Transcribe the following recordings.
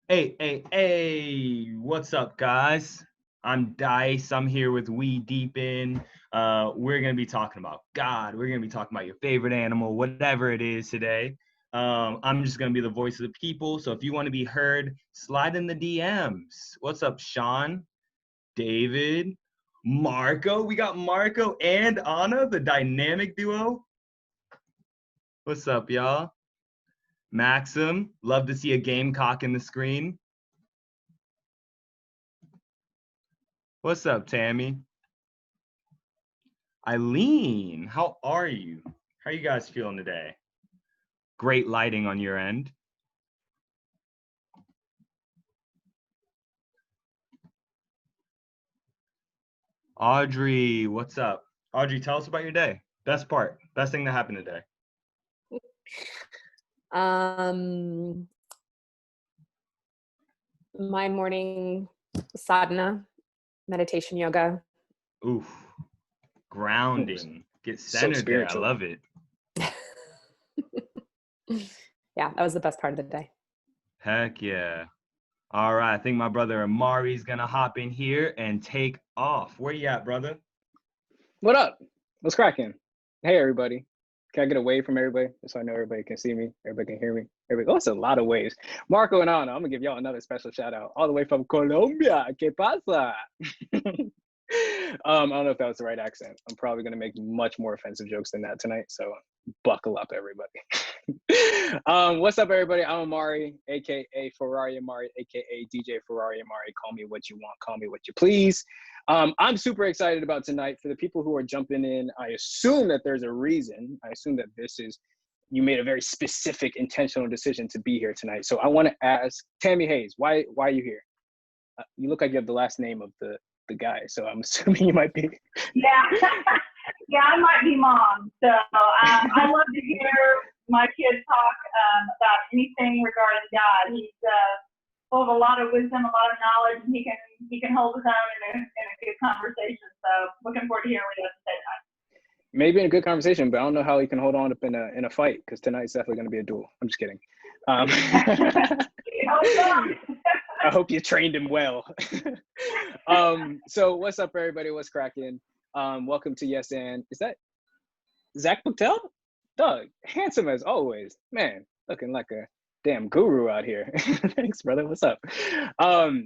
Hey, what's up, guys? I'm Dice. I'm here with WeDeepen. We're going to be talking about God. We're going to be talking about your favorite animal, whatever it is today. I'm just going to be the voice of the people. So if you want to be heard, slide in the DMs. What's up, Sean, David, Marco? We got Marco and Anna, the dynamic duo. What's up, y'all? Maxim, love to see a gamecock in the screen. What's up, Tammy? Eileen, how are you? How are you guys feeling today? Great lighting on your end. Audrey, what's up? Audrey, tell us about your day. Best part, best thing that happened today. My morning sadhana, meditation yoga. Oof, grounding. Get centered there. I love it. Yeah, that was the best part of the day. Heck yeah. All right, I think my brother Imari's gonna hop in here and take off. Where you at, brother? What up? What's cracking? Hey, everybody. Can I get a wave from everybody so I know everybody can see me, everybody can hear me? Everybody, oh, it's a lot of waves. Marco and Anna, I'm gonna give y'all another special shout out all the way from Colombia. ¿Qué pasa? I don't know if that was the right accent. I'm probably gonna make much more offensive jokes than that tonight, so buckle up, everybody. What's up, everybody? I'm Imari, aka Ferrari Imari, aka DJ Ferrari Imari. Call me what you want, call me what you please. I'm super excited about tonight. For the people who are jumping in, I assume that there's a reason. I assume that this is, you made a very specific, intentional decision to be here tonight. So I want to ask Tammy Hayes, why are you here? You look like you have the last name of the guy, so I'm assuming you might be. Yeah, yeah, I might be mom. So I love to hear my kids talk about anything regarding God. He's full of a lot of wisdom, a lot of knowledge, and he can hold his own in a good conversation. So looking forward to hearing what he has to say tonight. Maybe in a good conversation, but I don't know how he can hold on up in a fight, because tonight's definitely going to be a duel. I'm just kidding. I hope you trained him well. So what's up, everybody? What's cracking? Welcome to Yes And. Is that Zach Patel? Doug, handsome as always. Man, looking like a damn guru out here. Thanks, brother. What's up?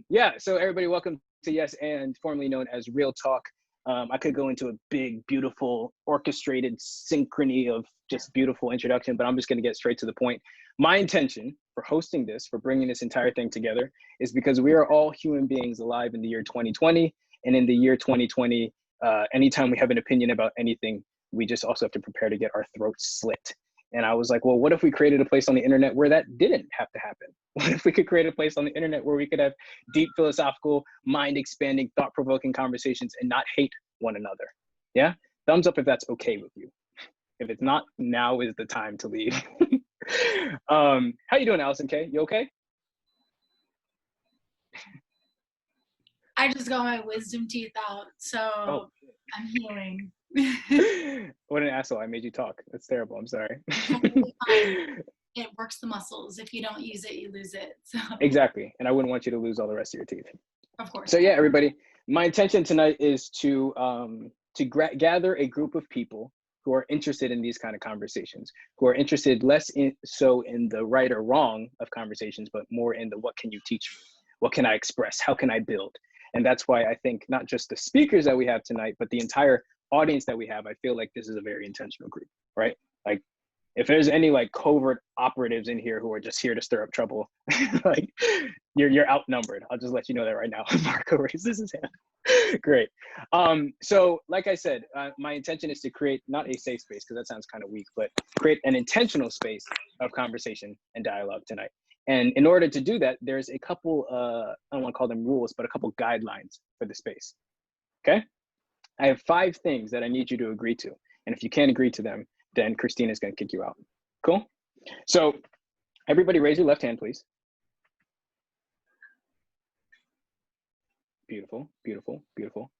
Yeah, so everybody, welcome to Yes And, formerly known as Real Talk. I could go into a big, beautiful, orchestrated synchrony of just beautiful introduction, but I'm just going to get straight to the point. My intention for hosting this, for bringing this entire thing together, is because we are all human beings alive in the year 2020. And in the year 2020, anytime we have an opinion about anything, we just also have to prepare to get our throats slit. And I was like, well, what if we created a place on the internet where that didn't have to happen? What if we could create a place on the internet where we could have deep philosophical, mind-expanding, thought-provoking conversations and not hate one another? Yeah? Thumbs up if that's okay with you. If it's not, now is the time to leave. How you doing, Allison K? You okay? I just got my wisdom teeth out, so I'm healing. What an asshole. I made you talk. That's terrible. I'm sorry. It works the muscles. If you don't use it, you lose it. So. Exactly. And I wouldn't want you to lose all the rest of your teeth. Of course. So yeah, everybody, my intention tonight is to gather a group of people who are interested in these kind of conversations, who are interested less in the right or wrong of conversations, but more in the what can you teach me? What can I express? How can I build? And that's why I think not just the speakers that we have tonight, but the entire audience that we have, I feel like this is a very intentional group, right? Like, if there's any like covert operatives in here who are just here to stir up trouble, like you're outnumbered. I'll just let you know that right now. Marco raises his hand. Great. So like I said, my intention is to create not a safe space, because that sounds kind of weak, but create an intentional space of conversation and dialogue tonight. And in order to do that, there's a couple, I don't want to call them rules, but a couple guidelines for the space, okay? I have 5 things that I need you to agree to. And if you can't agree to them, then Christina is going to kick you out. Cool? So everybody raise your left hand, please. Beautiful, beautiful, beautiful.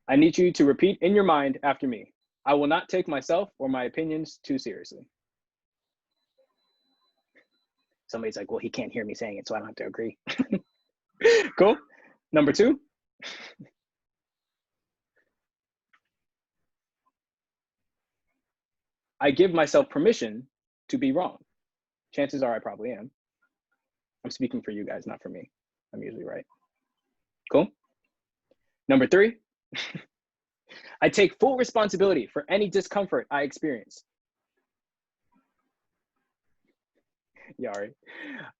I need you to repeat in your mind after me. I will not take myself or my opinions too seriously. somebody's like, well, he can't hear me saying it, so I don't have to agree. Cool. Number 2. I give myself permission to be wrong. Chances are I probably am. I'm speaking for you guys, not for me. I'm usually right. Cool. Number 3, I take full responsibility for any discomfort I experience. Yari.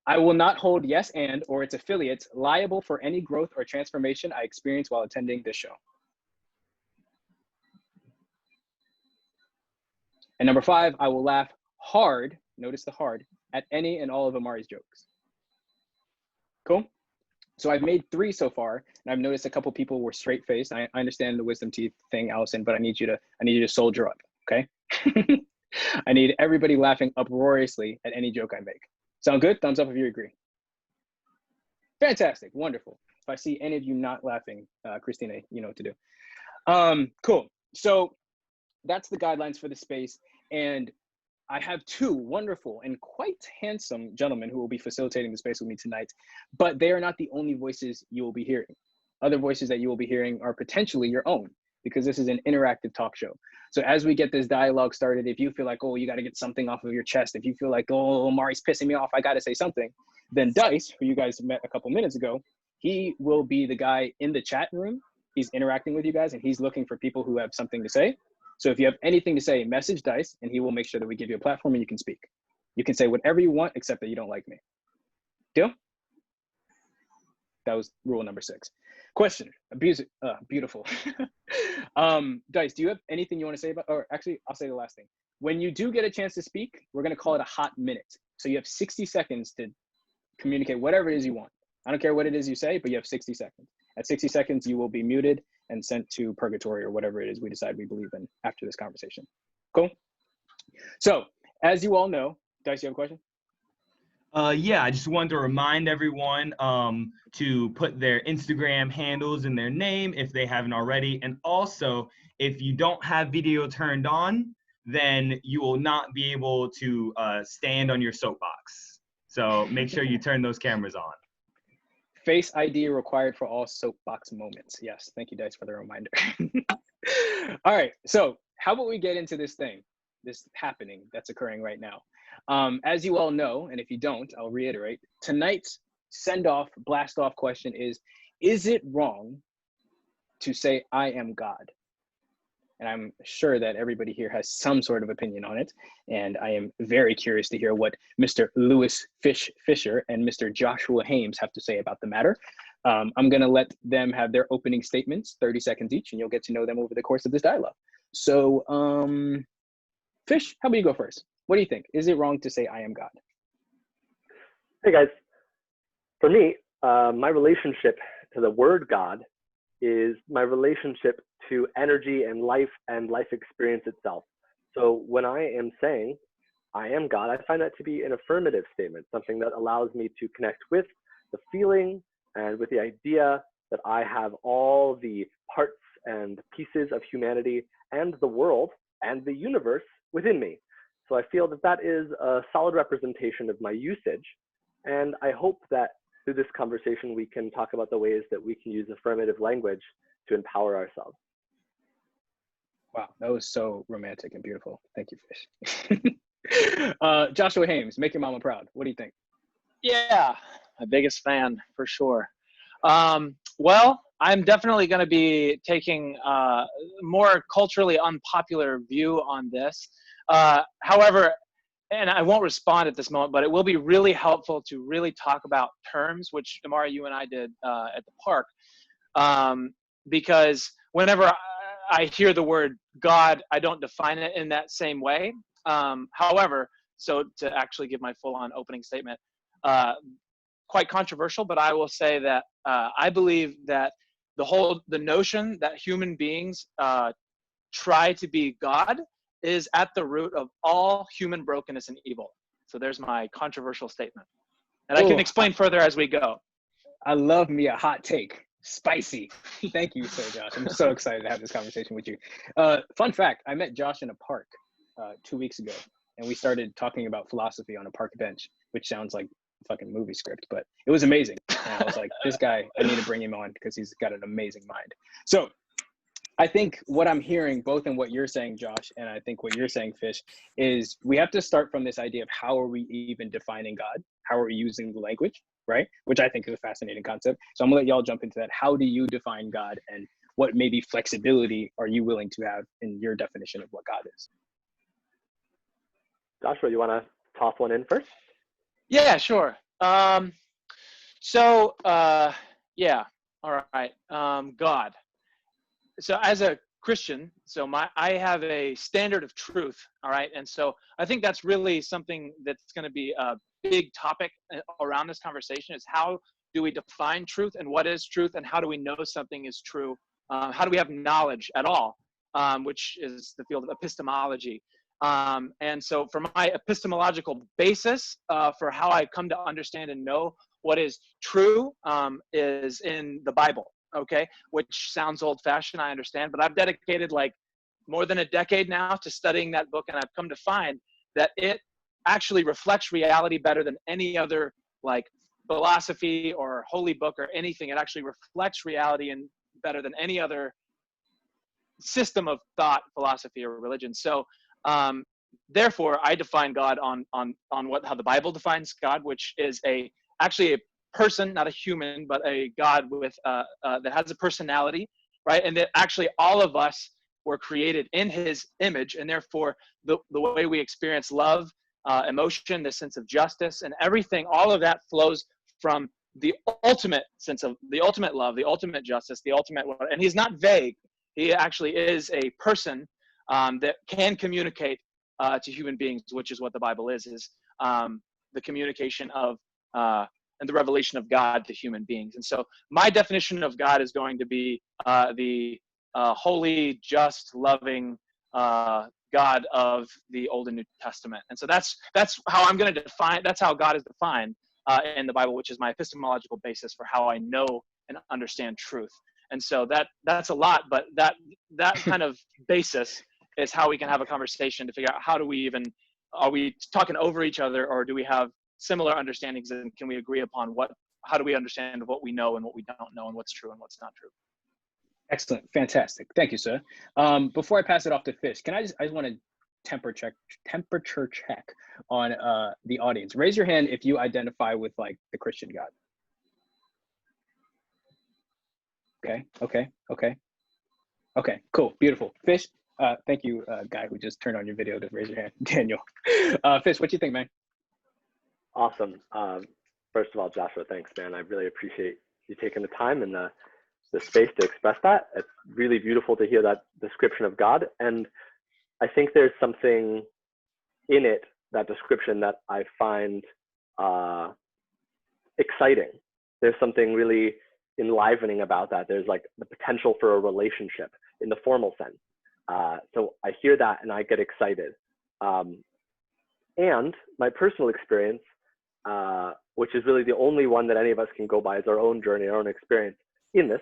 I will not hold Yes and or its affiliates liable for any growth or transformation I experience while attending this show. And number 5, I will laugh hard, notice the hard, at any and all of Imari's jokes. Cool? So I've made 3 so far, and I've noticed a couple people were straight-faced. I understand the wisdom teeth thing, Allison, but I need you to soldier up, okay? I need everybody laughing uproariously at any joke I make. Sound good? Thumbs up if you agree. Fantastic, wonderful. If I see any of you not laughing, Christina, you know what to do. Cool, so that's the guidelines for the space. And I have 2 wonderful and quite handsome gentlemen who will be facilitating the space with me tonight, but they are not the only voices you will be hearing. Other voices that you will be hearing are potentially your own, because this is an interactive talk show. So as we get this dialogue started, if you feel like, oh, you got to get something off of your chest, if you feel like, oh, Mari's pissing me off, I got to say something, then Dice, who you guys met a couple minutes ago, he will be the guy in the chat room. He's interacting with you guys, and he's looking for people who have something to say. So if you have anything to say, message Dice, and he will make sure that we give you a platform and you can speak. You can say whatever you want, except that you don't like me. Deal? That was rule number 6. Question, beautiful. Dice, do you have anything you want to say about, or actually, I'll say the last thing. When you do get a chance to speak, we're going to call it a hot minute. So you have 60 seconds to communicate whatever it is you want. I don't care what it is you say, but you have 60 seconds. At 60 seconds, you will be muted and sent to purgatory or whatever it is we decide we believe in after this conversation. Cool? So, as you all know, Dice, you have a question? Yeah, I just wanted to remind everyone to put their Instagram handles in their name if they haven't already. And also, if you don't have video turned on, then you will not be able to stand on your soapbox. So make sure you turn those cameras on. Face ID required for all soapbox moments. Yes, thank you, Dice, for the reminder. All right, so how about we get into this happening that's occurring right now. As you all know, and if you don't, I'll reiterate, tonight's send-off, blast-off question is it wrong to say, I am God? And I'm sure that everybody here has some sort of opinion on it. And I am very curious to hear what Mr. Lewis Fisher and Mr. Joshua Haymes have to say about the matter. I'm gonna let them have their opening statements, 30 seconds each, and you'll get to know them over the course of this dialogue. So, Fish, how about you go first? What do you think? Is it wrong to say I am God? Hey guys, for me, my relationship to the word God is my relationship to energy and life experience itself. So when I am saying I am God, I find that to be an affirmative statement, something that allows me to connect with the feeling and with the idea that I have all the parts and pieces of humanity and the world and the universe within me. So I feel that that is a solid representation of my usage. And I hope that through this conversation, we can talk about the ways that we can use affirmative language to empower ourselves. Wow, that was so romantic and beautiful. Thank you, Fish. Joshua Haymes, make your mama proud. What do you think? Yeah, my biggest fan for sure. Well, I'm definitely going to be taking a more culturally unpopular view on this. However, and I won't respond at this moment, but it will be really helpful to really talk about terms, which Imari, you and I did at the park, because whenever I hear the word God, I don't define it in that same way. However, so to actually give my full-on opening statement, quite controversial, but I will say that I believe that the notion that human beings try to be God is at the root of all human brokenness and evil. So there's my controversial statement. And I can explain further as we go. I love me a hot take. Spicy. Thank you, Sir Josh. I'm so excited to have this conversation with you. Fun fact, I met Josh in a park 2 weeks ago, and we started talking about philosophy on a park bench, which sounds like fucking movie script, but it was amazing. And I was like, this guy, I need to bring him on because he's got an amazing mind. So I think what I'm hearing, both in what you're saying, Josh, and I think what you're saying, Fish, is we have to start from this idea of how are we even defining God? How are we using the language, right? Which I think is a fascinating concept. So I'm gonna let y'all jump into that. How do you define God, and what maybe flexibility are you willing to have in your definition of what God is? Joshua, you want to toss one in first? Yeah, sure. Yeah, all right. God. So as a Christian, I have a standard of truth, all right? And so I think that's really something that's going to be a big topic around this conversation, is how do we define truth, and what is truth, and how do we know something is true? How do we have knowledge at all, which is the field of epistemology. And so for my epistemological basis for how I come to understand and know what is true is in the Bible. Okay, which sounds old-fashioned, I understand, but I've dedicated like more than a decade now to studying that book, and I've come to find that it actually reflects reality better than any other like philosophy or holy book or anything. It actually reflects reality and better than any other system of thought, philosophy, or religion. So therefore, I define God on how the Bible defines God, which is actually a person, not a human, but a God with that has a personality, right? And that actually all of us were created in his image, and therefore the way we experience love, emotion, the sense of justice, and everything, all of that flows from the ultimate sense of the ultimate love, the ultimate justice, the ultimate, and he's not vague. He actually is a person that can communicate to human beings, which is what the Bible is the communication of and the revelation of God to human beings. And so my definition of God is going to be the holy, just, loving God of the Old and New Testament. And so that's how I'm going to define, that's how God is defined in the Bible, which is my epistemological basis for how I know and understand truth. And so that's a lot, but that kind of basis is how we can have a conversation to figure out how do we even, are we talking over each other, or do we have similar understandings, and can we agree upon how do we understand what we know and what we don't know, and what's true and what's not true? Excellent, fantastic, thank you, sir. Before I pass it off to Fish, I just want to temperature check on the audience. Raise your hand if you identify with like the Christian God. Okay, cool, beautiful. Fish, thank you, guy who just turned on your video to raise your hand, Daniel. Fish, what do you think, man? Awesome. First of all, Joshua, thanks, man. I really appreciate you taking the time and the space to express that. It's really beautiful to hear that description of God. And I think there's something in it, that description, that I find exciting. There's something really enlivening about that. There's like the potential for a relationship in the formal sense. So I hear that and I get excited. And my personal experience, which is really the only one that any of us can go by, is our own journey, our own experience in this,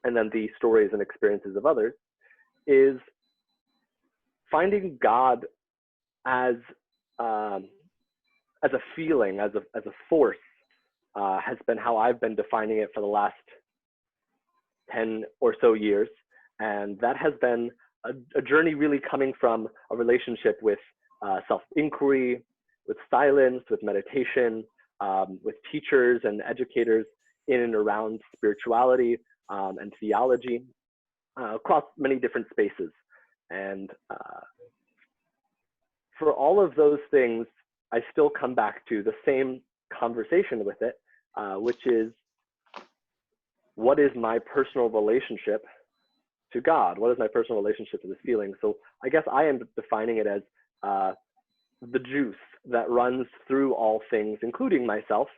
and then the stories and experiences of others, is finding God as a feeling, as a force, has been how I've been defining it for the last 10 or so years. And that has been a journey really coming from a relationship with self-inquiry, with silence, with meditation, with teachers and educators in and around spirituality and theology, across many different spaces. And for all of those things, I still come back to the same conversation with it, which is, what is my personal relationship to God? What is my personal relationship to this feeling? So I guess I am defining it as the juice that runs through all things, including myself,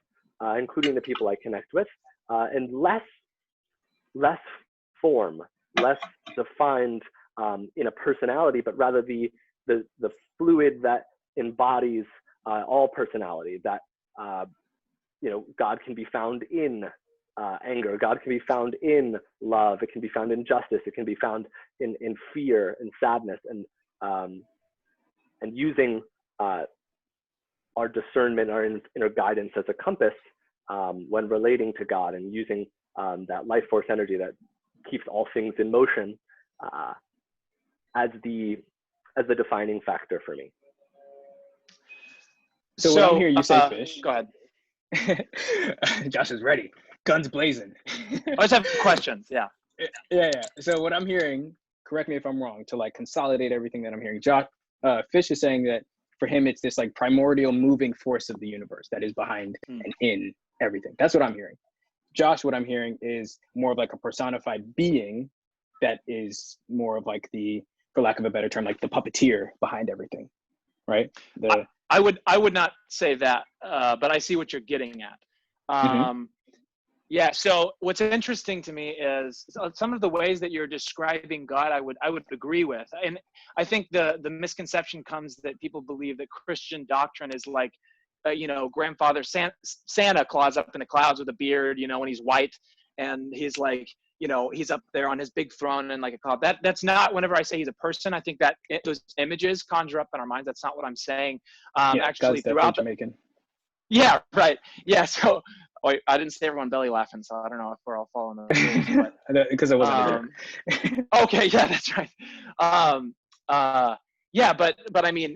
including the people I connect with, and less form, less defined in a personality, but rather the fluid that embodies all personality. That God can be found in anger. God can be found in love. It can be found in justice. It can be found in fear and sadness, and using our discernment, our inner guidance as a compass when relating to God and using that life force energy that keeps all things in motion as the defining factor for me. So when I'm hearing you say fish, go ahead. Josh is ready, guns blazing. I just have questions. Yeah. Yeah. So what I'm hearing, correct me if I'm wrong, to like consolidate everything that I'm hearing, Fish is saying that for him it's this like primordial moving force of the universe that is behind and in everything. That's what I'm hearing. Josh, what I'm hearing is more of like a personified being that is more of like the, for lack of a better term, like the puppeteer behind everything, right? I would not say that, but I see what you're getting at. Yeah. So what's interesting to me is some of the ways that you're describing God, I would agree with, and I think the misconception comes that people believe that Christian doctrine is like, grandfather Santa Claus up in the clouds with a beard, when he's white, and he's like, he's up there on his big throne and like a cloud. That's not, whenever I say he's a person, I think that those images conjure up in our minds. That's not what I'm saying. Actually, throughout Jamaican. Yeah, right. Yeah. So I didn't say everyone belly laughing, so I don't know if we're all following the rules. Because it wasn't a joke. Okay. Yeah, that's right. Yeah, but I mean,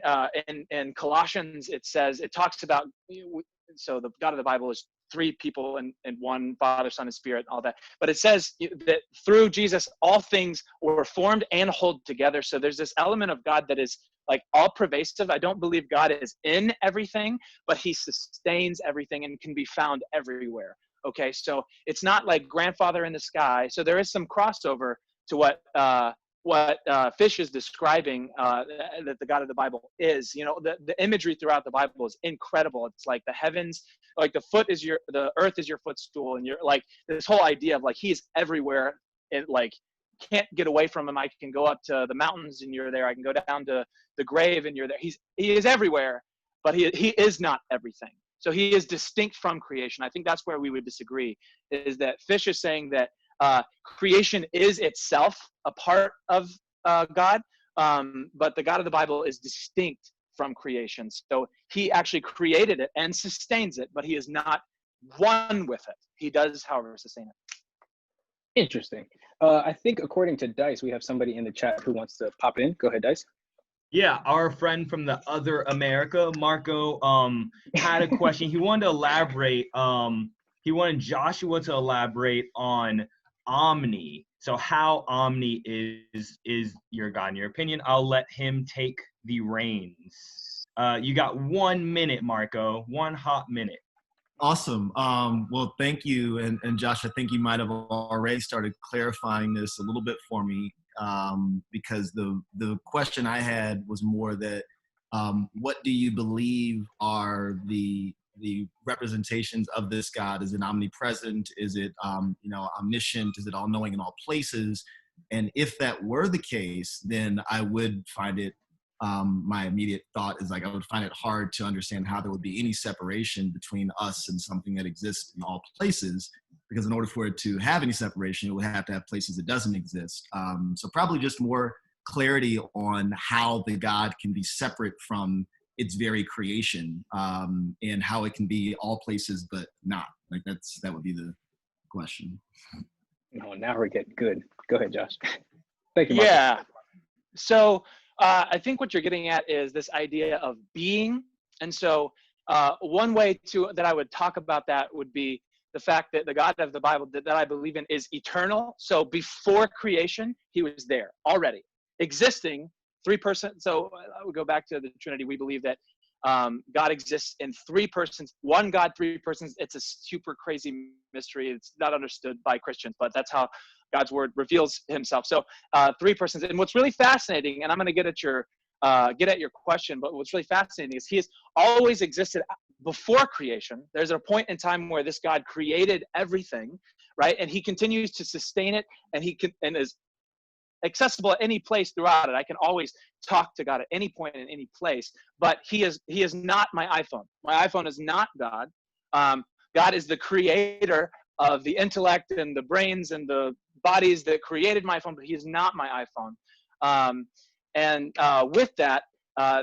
in Colossians, it talks about, so the God of the Bible is three people and one Father, Son, and Spirit, all that. But it says that through Jesus, all things were formed and hold together. So there's this element of God that is like all pervasive. I don't believe God is in everything, but he sustains everything and can be found everywhere. Okay, so it's not like grandfather in the sky. So there is some crossover to what Fish is describing that the God of the Bible is. The imagery throughout the Bible is incredible. It's like the heavens, like the earth is your footstool, and you're like this whole idea of like he's everywhere. It like can't get away from him. I can go up to the mountains and you're there. I can go down to the grave and you're there. He is everywhere, but he is not everything. So he is distinct from creation. I think that's where we would disagree, is that Fish is saying that creation is itself a part of God, but the God of the Bible is distinct from creation. So he actually created it and sustains it, but he is not one with it. He does, however, sustain it. Interesting. I think according to Dice, we have somebody in the chat who wants to pop in. Go ahead, Dice. Yeah, our friend from the other America, Marco, had a question. He wanted to elaborate. He wanted Joshua to elaborate on omni. So how omni is your God, in your opinion. I'll let him take the reins. You got 1 minute, Marco. 1 hot minute. Awesome. Well, thank you. And Josh, I think you might have already started clarifying this a little bit for me, because the question I had was more that what do you believe are the representations of this God? Is it omnipresent? Is it omniscient? Is it all-knowing in all places? And if that were the case, then I would find it, my immediate thought is like I would find it hard to understand how there would be any separation between us and something that exists in all places, because in order for it to have any separation, it would have to have places that doesn't exist. So probably just more clarity on how the God can be separate from its very creation, and how it can be all places but not. Like that would be the question. Oh, now we're getting good. Go ahead, Josh. Thank you, Mark. Yeah. So I think what you're getting at is this idea of being. And so one way that I would talk about that would be the fact that the God of the Bible that I believe in is eternal. So before creation, he was there already, existing, 3%. So I would go back to the Trinity. We believe that God exists in 3 persons, one God, 3 persons. It's a super crazy mystery. It's not understood by Christians, but that's how God's word reveals himself. So 3 persons. And what's really fascinating, and I'm going to get at your question, but what's really fascinating is he has always existed before creation. There's a point in time where this God created everything, right? And he continues to sustain it, and and is accessible at any place throughout it. I can always talk to God at any point in any place, but he is not my iPhone. My iPhone is not God. God is the creator of the intellect and the brains and the bodies that created my phone, but he is not my iPhone. And with that,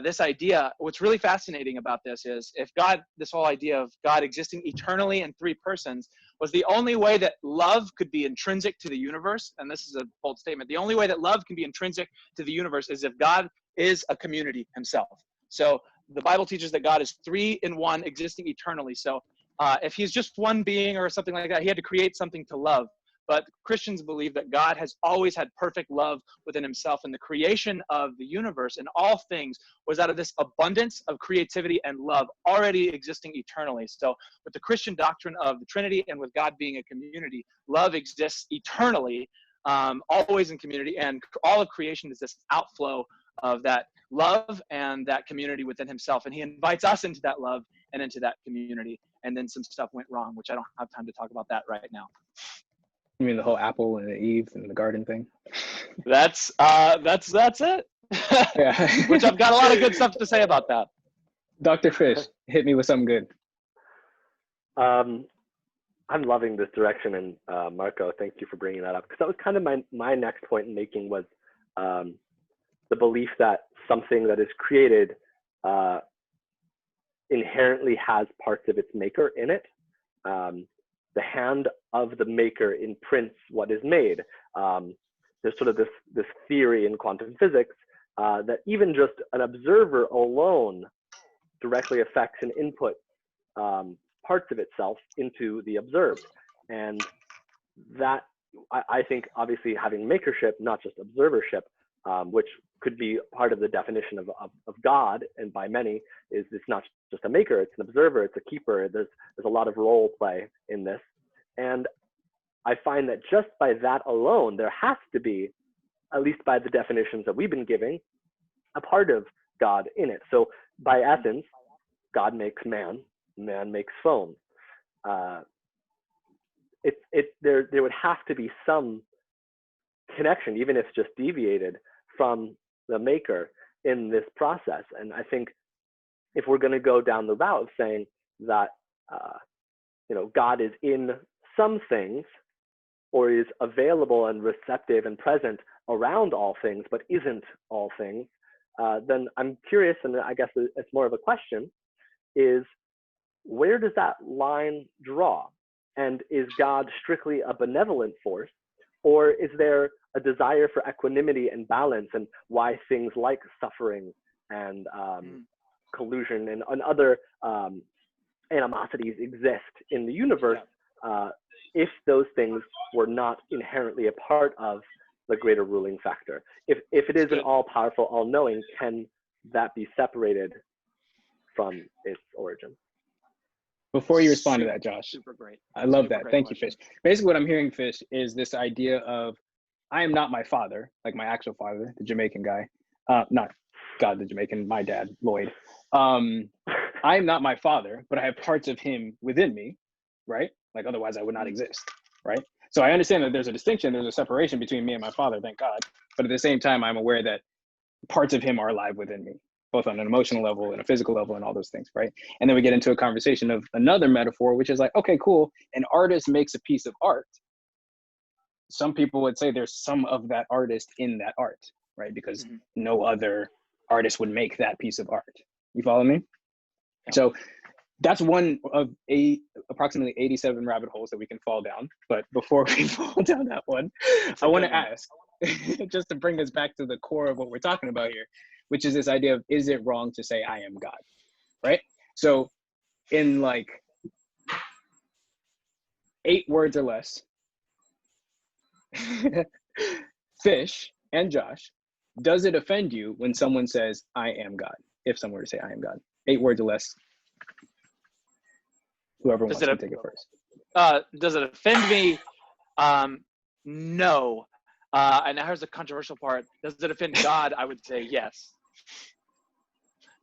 this idea, what's really fascinating about this is if God, this whole idea of God existing eternally in three persons was the only way that love could be intrinsic to the universe, and this is a bold statement, the only way that love can be intrinsic to the universe is if God is a community himself. So the Bible teaches that God is three in one, existing eternally. So if he's just one being or something like that, he had to create something to love. But Christians believe that God has always had perfect love within himself, and the creation of the universe and all things was out of this abundance of creativity and love already existing eternally. So with the Christian doctrine of the Trinity and with God being a community, love exists eternally, always in community, and all of creation is this outflow of that love and that community within himself. And he invites us into that love and into that community. And then some stuff went wrong, which I don't have time to talk about that right now. You mean the whole apple and the Eve and the garden thing? That's it. Yeah. Which I've got a lot of good stuff to say about that. Dr. Fish, hit me with something good. I'm loving this direction, and Marco, thank you for bringing that up, because that was kind of my next point in making was the belief that something that is created inherently has parts of its maker in it. The hand of the maker imprints what is made. There's sort of this theory in quantum physics that even just an observer alone directly affects and inputs parts of itself into the observed. And that, I think, obviously having makership, not just observership, which could be part of the definition of God, and by many, is it's not just a maker, it's an observer, it's a keeper. There's a lot of role play in this. And I find that just by that alone, there has to be, at least by the definitions that we've been giving, a part of God in it. So by essence, God makes man, man makes phone. There would have to be some connection, even if it's just deviated from the maker in this process. And I think if we're going to go down the route of saying that God is in some things, or is available and receptive and present around all things, but isn't all things, then I'm curious, and I guess it's more of a question, is where does that line draw? And is God strictly a benevolent force, or is there a desire for equanimity and balance, and why things like suffering and collusion and other animosities exist in the universe, if those things were not inherently a part of the greater ruling factor? If it is an all-powerful, all-knowing, can that be separated from its origin? Before you respond to that, Josh, Super great. I love that. Thank you, Fish. Basically, what I'm hearing, Fish, is this idea of I am not my father, like my actual father, the Jamaican guy, not God, the Jamaican, my dad, Lloyd. I am not my father, but I have parts of him within me, right? Like otherwise I would not exist, right? So I understand that there's a distinction, there's a separation between me and my father, thank God. But at the same time, I'm aware that parts of him are alive within me, both on an emotional level and a physical level and all those things, right? And then we get into a conversation of another metaphor, which is like, okay, cool, an artist makes a piece of art. Some people would say there's some of that artist in that art, right? Because no other artist would make that piece of art. You follow me? Yeah. So that's one of approximately 87 rabbit holes that we can fall down. But before we fall down that one, I want to ask, just to bring us back to the core of what we're talking about here, which is this idea of, is it wrong to say I am God, right? So in like 8 words or less, Fish and Josh, does it offend you when someone says I am God? If someone were to say I am God, 8 words or less. Whoever wants to take it first. Does it offend me? No. And now here's the controversial part. Does it offend God? I would say yes.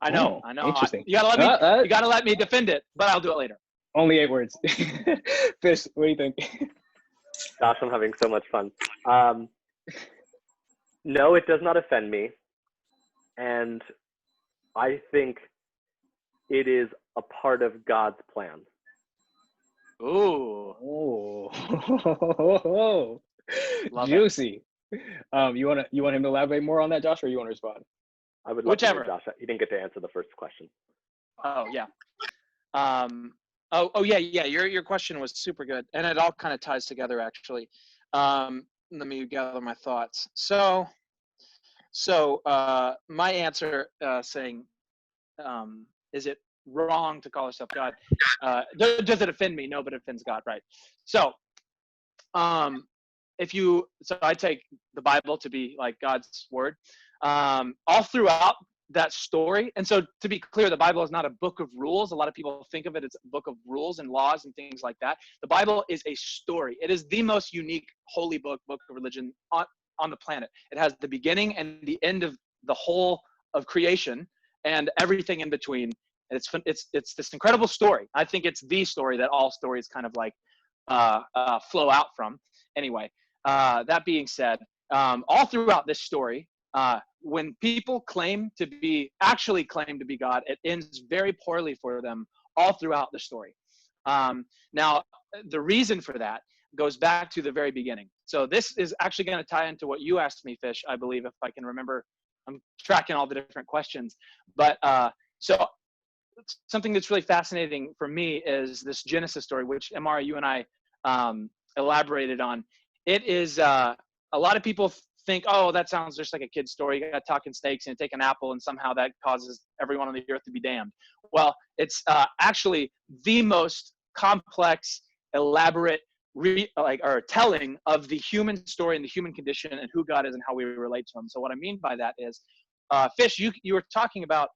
I know. Interesting. You gotta let me defend it, but I'll do it later. Only 8 words. Fish, what do you think? Gosh, I'm having so much fun. No, it does not offend me. And I think it is a part of God's plan. Ooh. Juicy. You want him to elaborate more on that, Josh, or you want to respond? I would love to hear Whichever. Josh. He didn't get to answer the first question. Oh yeah. Yeah. Your question was super good, and it all kind of ties together actually. Let me gather my thoughts. So my answer saying, is it wrong to call yourself God? Does it offend me? No, but it offends God, right? So, so I take the Bible to be like God's word, all throughout that story. And so to be clear, the Bible is not a book of rules. A lot of people think of it as a book of rules and laws and things like that. The Bible is a story. It is the most unique holy book of religion on the planet. It has the beginning and the end of the whole of creation and everything in between. And it's this incredible story. I think it's the story that all stories kind of like flow out from. Anyway, that being said, all throughout this story, when people actually claim to be God, it ends very poorly for them all throughout the story. Now, the reason for that goes back to the very beginning. So this is actually going to tie into what you asked me, Fish, I believe, if I can remember. I'm tracking all the different questions. But so something that's really fascinating for me is this Genesis story, which, Imari, you and I elaborated on. It is, a lot of people think, oh, that sounds just like a kid's story. You got talking snakes and take an apple and somehow that causes everyone on the earth to be damned. Well, it's actually the most complex, elaborate telling of the human story and the human condition and who God is and how we relate to him. So what I mean by that is, Fish, you were talking about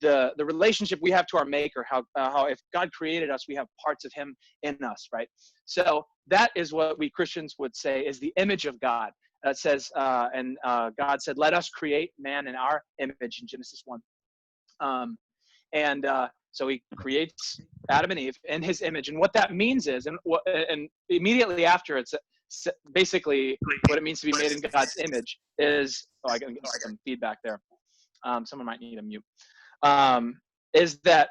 the relationship we have to our maker, how if God created us, we have parts of him in us, right? So that is what we Christians would say is the image of God. It says, God said, let us create man in our image in Genesis 1. So he creates Adam and Eve in his image. And what that means is, and immediately after, it's basically what it means to be made in God's image is, I got some feedback there. Someone might need a mute. Is that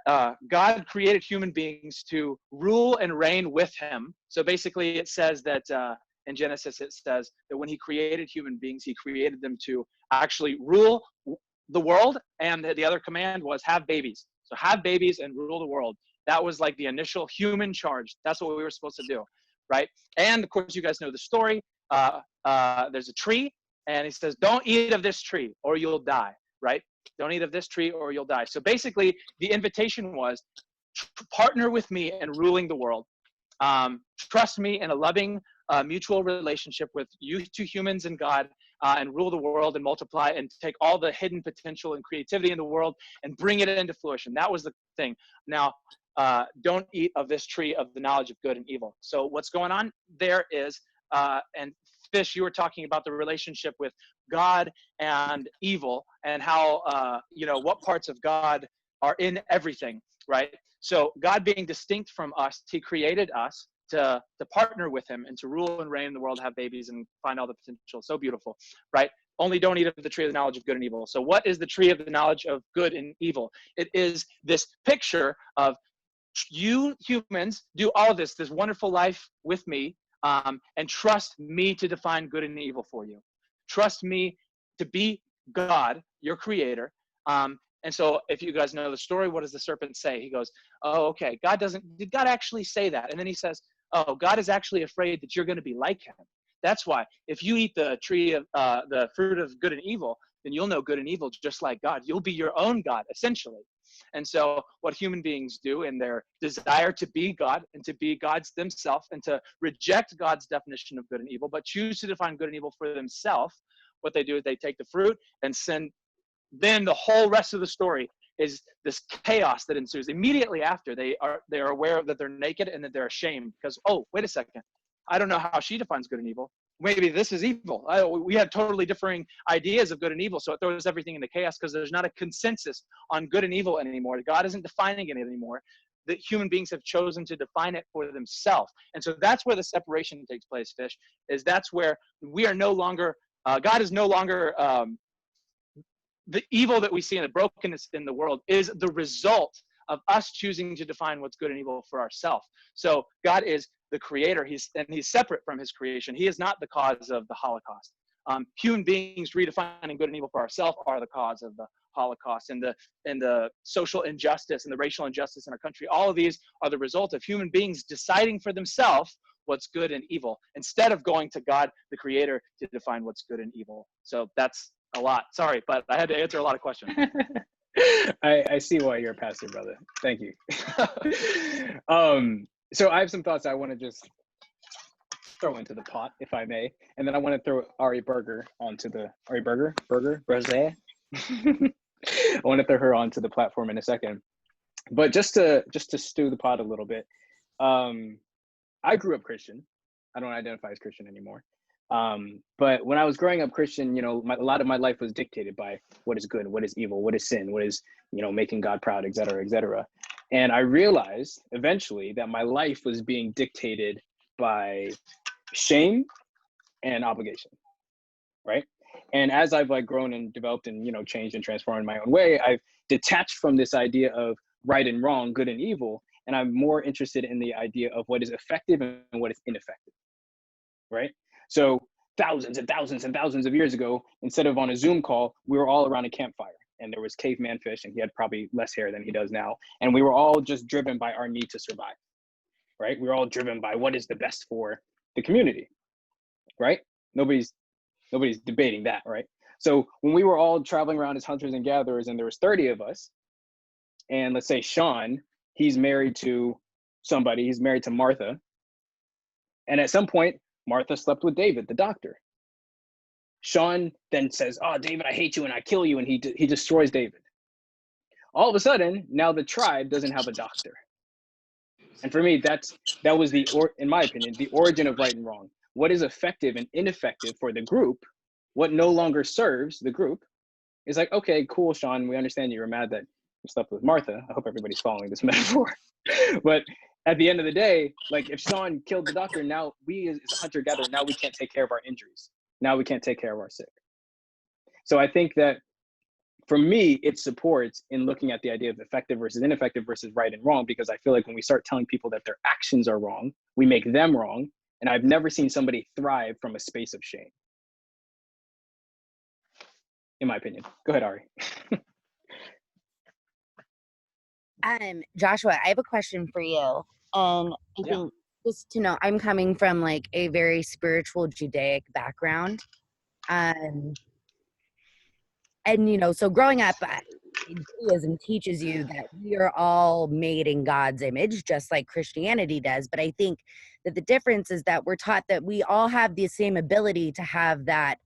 God created human beings to rule and reign with him. So basically it says that in Genesis, it says that when he created human beings, he created them to actually rule the world. And the other command was have babies. So have babies and rule the world. That was like the initial human charge. That's what we were supposed to do, right? And of course, you guys know the story. There's a tree, and he says, don't eat of this tree or you'll die, right? Don't eat of this tree or you'll die. So basically, the invitation was partner with me in ruling the world. Trust me in a loving, mutual relationship with you two humans and God, and rule the world and multiply and take all the hidden potential and creativity in the world and bring it into fruition. That was the thing. Now, don't eat of this tree of the knowledge of good and evil. So what's going on there is, and Fish, you were talking about the relationship with God and evil and how, what parts of God are in everything, right? So God being distinct from us, he created us to partner with him and to rule and reign in the world, have babies and find all the potential. So beautiful, right? Only don't eat of the tree of the knowledge of good and evil. So what is the tree of the knowledge of good and evil? It is this picture of you humans do all this wonderful life with me, and trust me to define good and evil for you. Trust me to be God, your creator. And so if you guys know the story, what does the serpent say? He goes, oh, okay, did God actually say that? And then he says, oh, God is actually afraid that you're going to be like him. That's why if you eat the tree of the fruit of good and evil, then you'll know good and evil just like God. You'll be your own God, essentially. And so what human beings do in their desire to be God and to be gods themselves and to reject God's definition of good and evil, but choose to define good and evil for themselves, what they do is they take the fruit and sin. Then the whole rest of the story is this chaos that ensues. Immediately after, they are aware that they're naked and that they're ashamed because, oh, wait a second. I don't know how she defines good and evil. Maybe this is evil. We have totally differing ideas of good and evil, so it throws everything into chaos because there's not a consensus on good and evil anymore. God isn't defining it anymore. The human beings have chosen to define it for themselves. And so that's where the separation takes place, Fish, is that's where we are no longer, God is no longer, the evil that we see and the brokenness in the world is the result of us choosing to define what's good and evil for ourselves. So God is the creator, he's separate from his creation. He is not the cause of the Holocaust. Human beings redefining good and evil for ourselves are the cause of the Holocaust and the social injustice and the racial injustice in our country. All of these are the result of human beings deciding for themselves what's good and evil instead of going to God, the creator, to define what's good and evil. So that's a lot. Sorry, but I had to answer a lot of questions. I see why you're a pastor, brother. Thank you. So I have some thoughts I want to just throw into the pot, if I may, and then I want to throw Ari Berger onto the I want to throw her onto the platform in a second. But just to stew the pot a little bit, I grew up Christian. I don't identify as Christian anymore. But when I was growing up Christian, you know, a lot of my life was dictated by what is good, what is evil, what is sin, what is, you know, making God proud, et cetera, et cetera. And I realized eventually that my life was being dictated by shame and obligation, right? And as I've like grown and developed and, you know, changed and transformed in my own way, I've detached from this idea of right and wrong, good and evil, and I'm more interested in the idea of what is effective and what is ineffective, right? So thousands and thousands and thousands of years ago, instead of on a Zoom call, we were all around a campfire, and there was caveman fish, and he had probably less hair than he does now, and we were all just driven by our need to survive, right? We were all driven by what is the best for the community, right? Nobody's debating that, right? So when we were all traveling around as hunters and gatherers, and there was 30 of us, and let's say Sean, he's married to somebody, he's married to Martha, and at some point, Martha slept with David, the doctor. Sean then says, "Oh, David, I hate you and I kill you," and he destroys David. All of a sudden, now the tribe doesn't have a doctor. And for me, that was in my opinion, the origin of right and wrong. What is effective and ineffective for the group, what no longer serves the group, is like, okay, cool, Sean, we understand you were mad that you slept with Martha. I hope everybody's following this metaphor. But at the end of the day, like if Sean killed the doctor, now we as a hunter-gatherer, now we can't take care of our injuries. Now we can't take care of our sick. So I think that for me, it supports in looking at the idea of effective versus ineffective versus right and wrong, because I feel like when we start telling people that their actions are wrong, we make them wrong. And I've never seen somebody thrive from a space of shame, in my opinion. Go ahead, Ari. Joshua, I have a question for you. And I think just to know, I'm coming from like a very spiritual Judaic background. And you know, so growing up, Judaism teaches you that we are all made in God's image, just like Christianity does. But I think that the difference is that we're taught that we all have the same ability to have that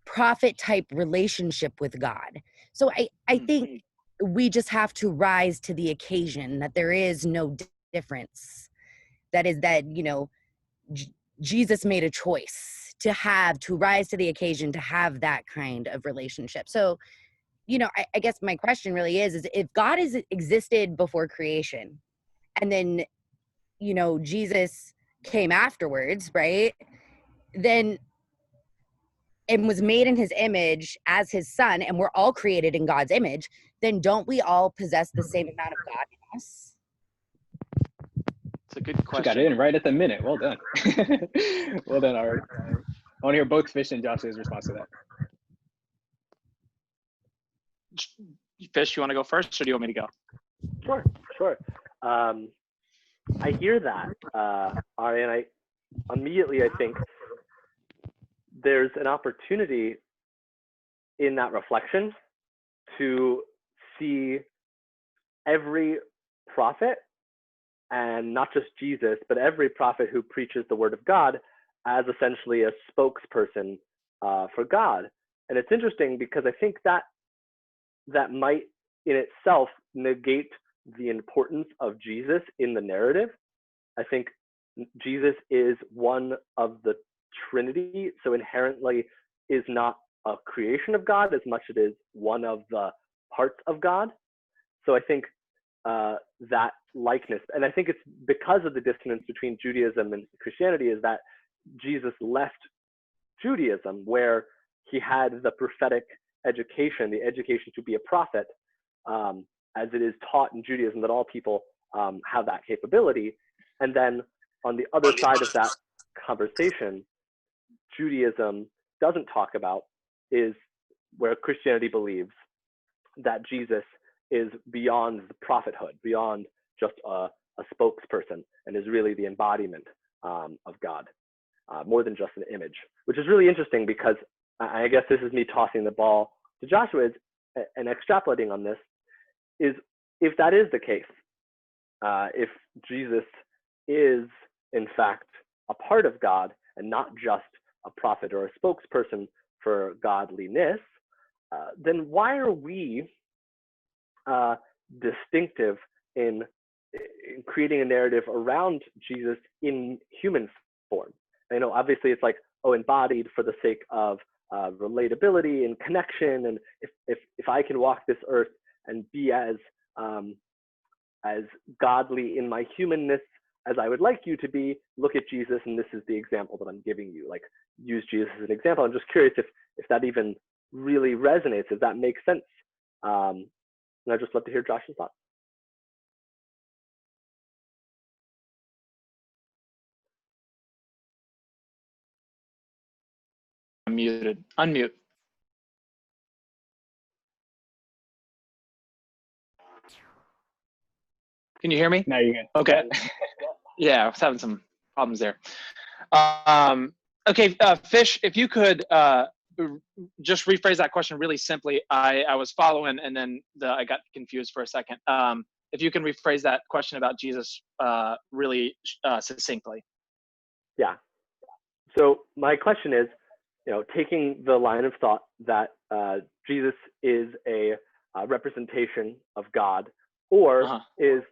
prophet type relationship with God. So I think we just have to rise to the occasion, that there is no difference. That is that, you know, Jesus made a choice to rise to the occasion, to have that kind of relationship. So, you know, I guess my question really is if God existed before creation and then, you know, Jesus came afterwards, right? Then, and was made in his image as his son, and we're all created in God's image, then don't we all possess the same amount of God in us? It's a good question. Got it in right at the minute. Well done. Well done, Ari. I want to hear both Fish and Joshua's response to that. Fish, you want to go first, or do you want me to go? Sure. I hear that, Ari, and I immediately think there's an opportunity in that reflection to see every prophet, and not just Jesus, but every prophet who preaches the word of God as essentially a spokesperson for God. And it's interesting because I think that might in itself negate the importance of Jesus in the narrative. I think Jesus is one of the Trinity, so inherently is not a creation of God as much as it is one of the parts of God. So I think that likeness, and I think it's because of the dissonance between Judaism and Christianity, is that Jesus left Judaism where he had the prophetic education, the education to be a prophet, as it is taught in Judaism that all people have that capability. And then on the other side of that conversation, Judaism doesn't talk about is where Christianity believes that Jesus is beyond the prophethood, beyond just a spokesperson, and is really the embodiment of God, more than just an image, which is really interesting because I guess this is me tossing the ball to Joshua and extrapolating on this, is if that is the case, if Jesus is in fact a part of God and not just a prophet or a spokesperson for godliness, then why are we distinctive in creating a narrative around Jesus in human form? I know obviously it's like, oh, embodied for the sake of relatability and connection, and if I can walk this earth and be as godly in my humanness as I would like you to be, look at Jesus, and this is the example that I'm giving you. Like, use Jesus as an example. I'm just curious if that even really resonates, if that makes sense. And I'd just love to hear Josh's thoughts. I'm muted. Unmute. Can you hear me? Now you're good. Okay. Yeah, I was having some problems there. Okay, Fish, if you could just rephrase that question really simply. I was following, and then I got confused for a second. If you can rephrase that question about Jesus really succinctly. Yeah. So my question is, taking the line of thought that Jesus is a representation of God, or is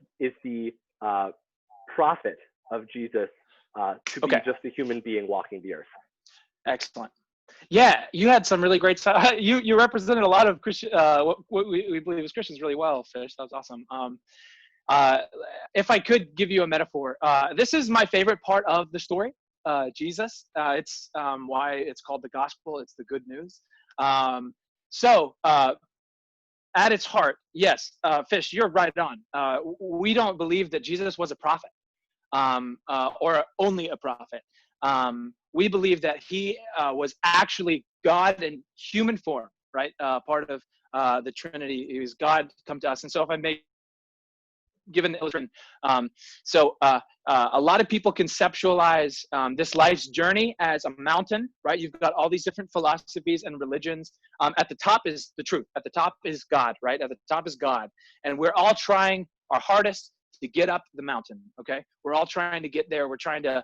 the prophet of Jesus to be just a human being walking the earth? Excellent. Yeah, you had some really great stuff. You represented a lot of Christian, what we believe as Christians really well, Fish. That was awesome. If I could give you a metaphor, this is my favorite part of the story, Jesus. It's why it's called the gospel. It's the good news. At its heart, yes, Fish, you're right on. We don't believe that Jesus was a prophet or only a prophet. We believe that he was actually God in human form, right? Part of the Trinity. He was God come to us. And so if I may give an illustration, a lot of people conceptualize this life's journey as a mountain, right? You've got all these different philosophies and religions. At the top is the truth. At the top is God, right? At the top is God. And we're all trying our hardest to get up the mountain, okay? We're all trying to get there. We're trying to,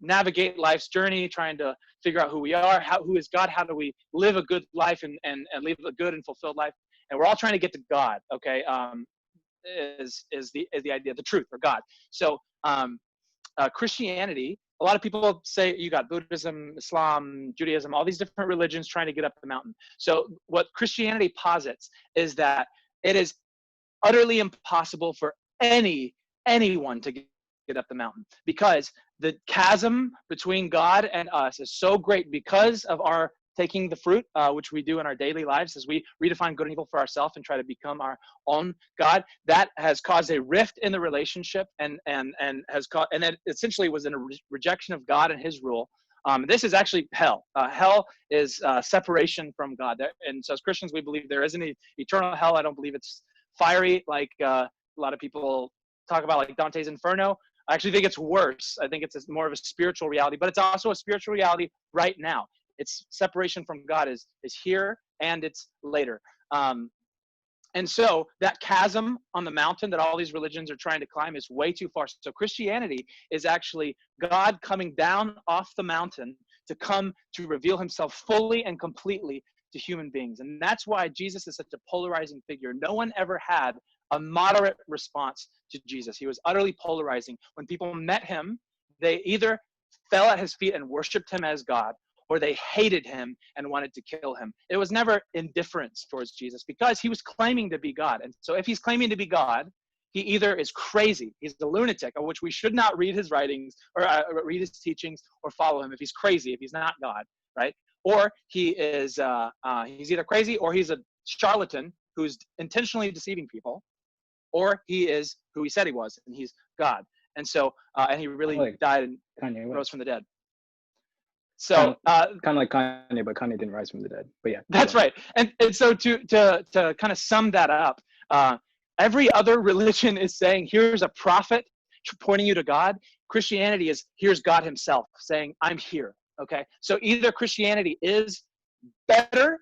navigate life's journey, trying to figure out who we are, who is God, how do we live a good life and live a good and fulfilled life. And we're all trying to get to God, okay? Is the idea, the truth, or God. So Christianity, a lot of people say you got Buddhism, Islam, Judaism, all these different religions trying to get up the mountain. So what Christianity posits is that it is utterly impossible for anyone to get up the mountain, because the chasm between God and us is so great because of our taking the fruit, which we do in our daily lives as we redefine good and evil for ourselves and try to become our own God. That has caused a rift in the relationship and it essentially was in a rejection of God and his rule. This is actually hell. Hell is separation from God. And so as Christians, we believe there isn't an eternal hell. I don't believe it's fiery like a lot of people talk about, like Dante's Inferno. I actually think it's worse. I think it's more of a spiritual reality, but it's also a spiritual reality right now. It's separation from God is here and it's later. And so that chasm on the mountain that all these religions are trying to climb is way too far. So Christianity is actually God coming down off the mountain to come to reveal himself fully and completely to human beings. And that's why Jesus is such a polarizing figure. No one ever had a moderate response to Jesus. He was utterly polarizing. When people met him, they either fell at his feet and worshiped him as God, or they hated him and wanted to kill him. It was never indifference towards Jesus because he was claiming to be God. And so if he's claiming to be God, he either is crazy, he's a lunatic, of which we should not read his writings or read his teachings or follow him if he's crazy, if he's not God, right? Or he is, he's either crazy or he's a charlatan who's intentionally deceiving people, or he is who he said he was, and he's God. And so, and he really died and rose from the dead. So kind of like Kanye, but Kanye didn't rise from the dead. But yeah, that's right. And so to kind of sum that up, every other religion is saying, here's a prophet pointing you to God. Christianity is, here's God himself saying, I'm here. Okay. So either Christianity is better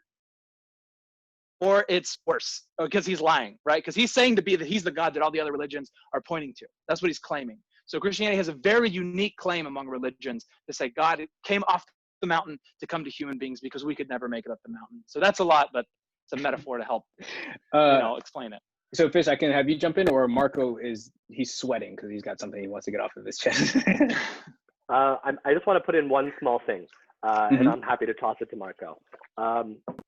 or it's worse, because he's lying, right? Because he's saying that he's the God that all the other religions are pointing to. That's what he's claiming. So Christianity has a very unique claim among religions to say God came off the mountain to come to human beings because we could never make it up the mountain. So that's a lot, but it's a metaphor to help explain it. So Fish, I can have you jump in, or Marco he's sweating because he's got something he wants to get off of his chest. I just want to put in one small thing, and I'm happy to toss it to Marco.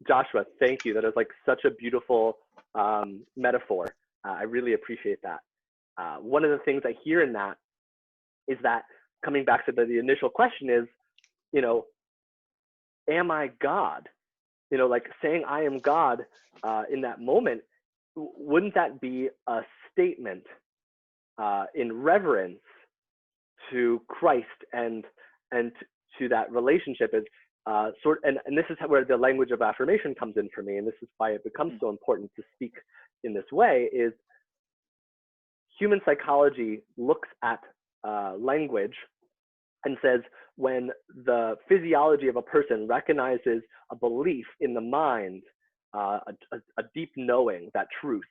Joshua, thank you. That is like such a beautiful metaphor. I really appreciate that. One of the things I hear in that is that, coming back to the initial question is, am I God? Like saying I am God in that moment, wouldn't that be a statement in reverence to Christ and to that relationship? Is and this is where the language of affirmation comes in for me, and this is why it becomes so important to speak in this way. Is human psychology looks at language and says, when the physiology of a person recognizes a belief in the mind, a deep knowing, that truth,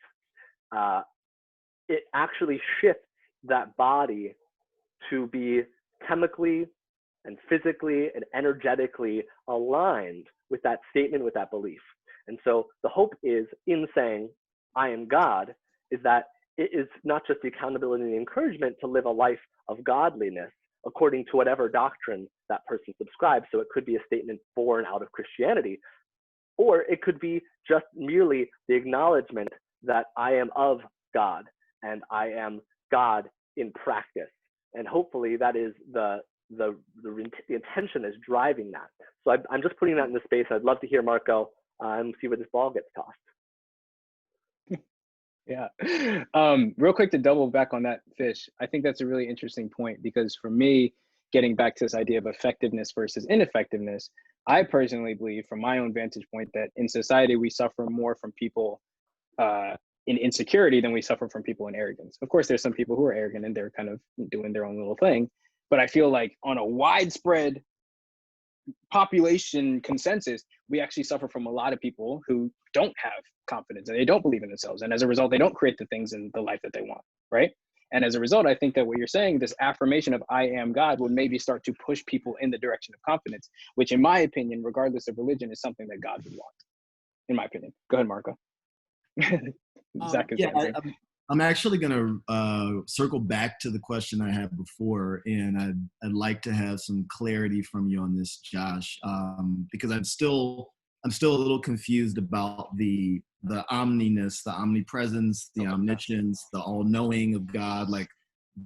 it actually shifts that body to be chemically and physically and energetically aligned with that statement, with that belief. And so the hope is, in saying, I am God, is that it is not just the accountability and the encouragement to live a life of godliness according to whatever doctrine that person subscribes. So it could be a statement born out of Christianity, or it could be just merely the acknowledgement that I am of God and I am God in practice. And hopefully that is the intention is driving that. So I'm just putting that in the space. I'd love to hear Marco and see where this ball gets tossed. Yeah. Real quick to double back on that, Fish, I think that's a really interesting point, because for me, getting back to this idea of effectiveness versus ineffectiveness, I personally believe, from my own vantage point, that in society we suffer more from people in insecurity than we suffer from people in arrogance. Of course, there's some people who are arrogant and they're kind of doing their own little thing, but I feel like on a widespread population consensus, we actually suffer from a lot of people who don't have confidence and they don't believe in themselves. And as a result, they don't create the things in the life that they want, right? And as a result, I think that what you're saying, this affirmation of I am God, would maybe start to push people in the direction of confidence, which in my opinion, regardless of religion, is something that God would want, in my opinion. Go ahead, Marco. Zach is answering. I'm actually going to circle back to the question I had before, and I'd like to have some clarity from you on this, Josh, because I'm still a little confused about the omniness, the omnipresence, the omniscience, the all-knowing of God. Like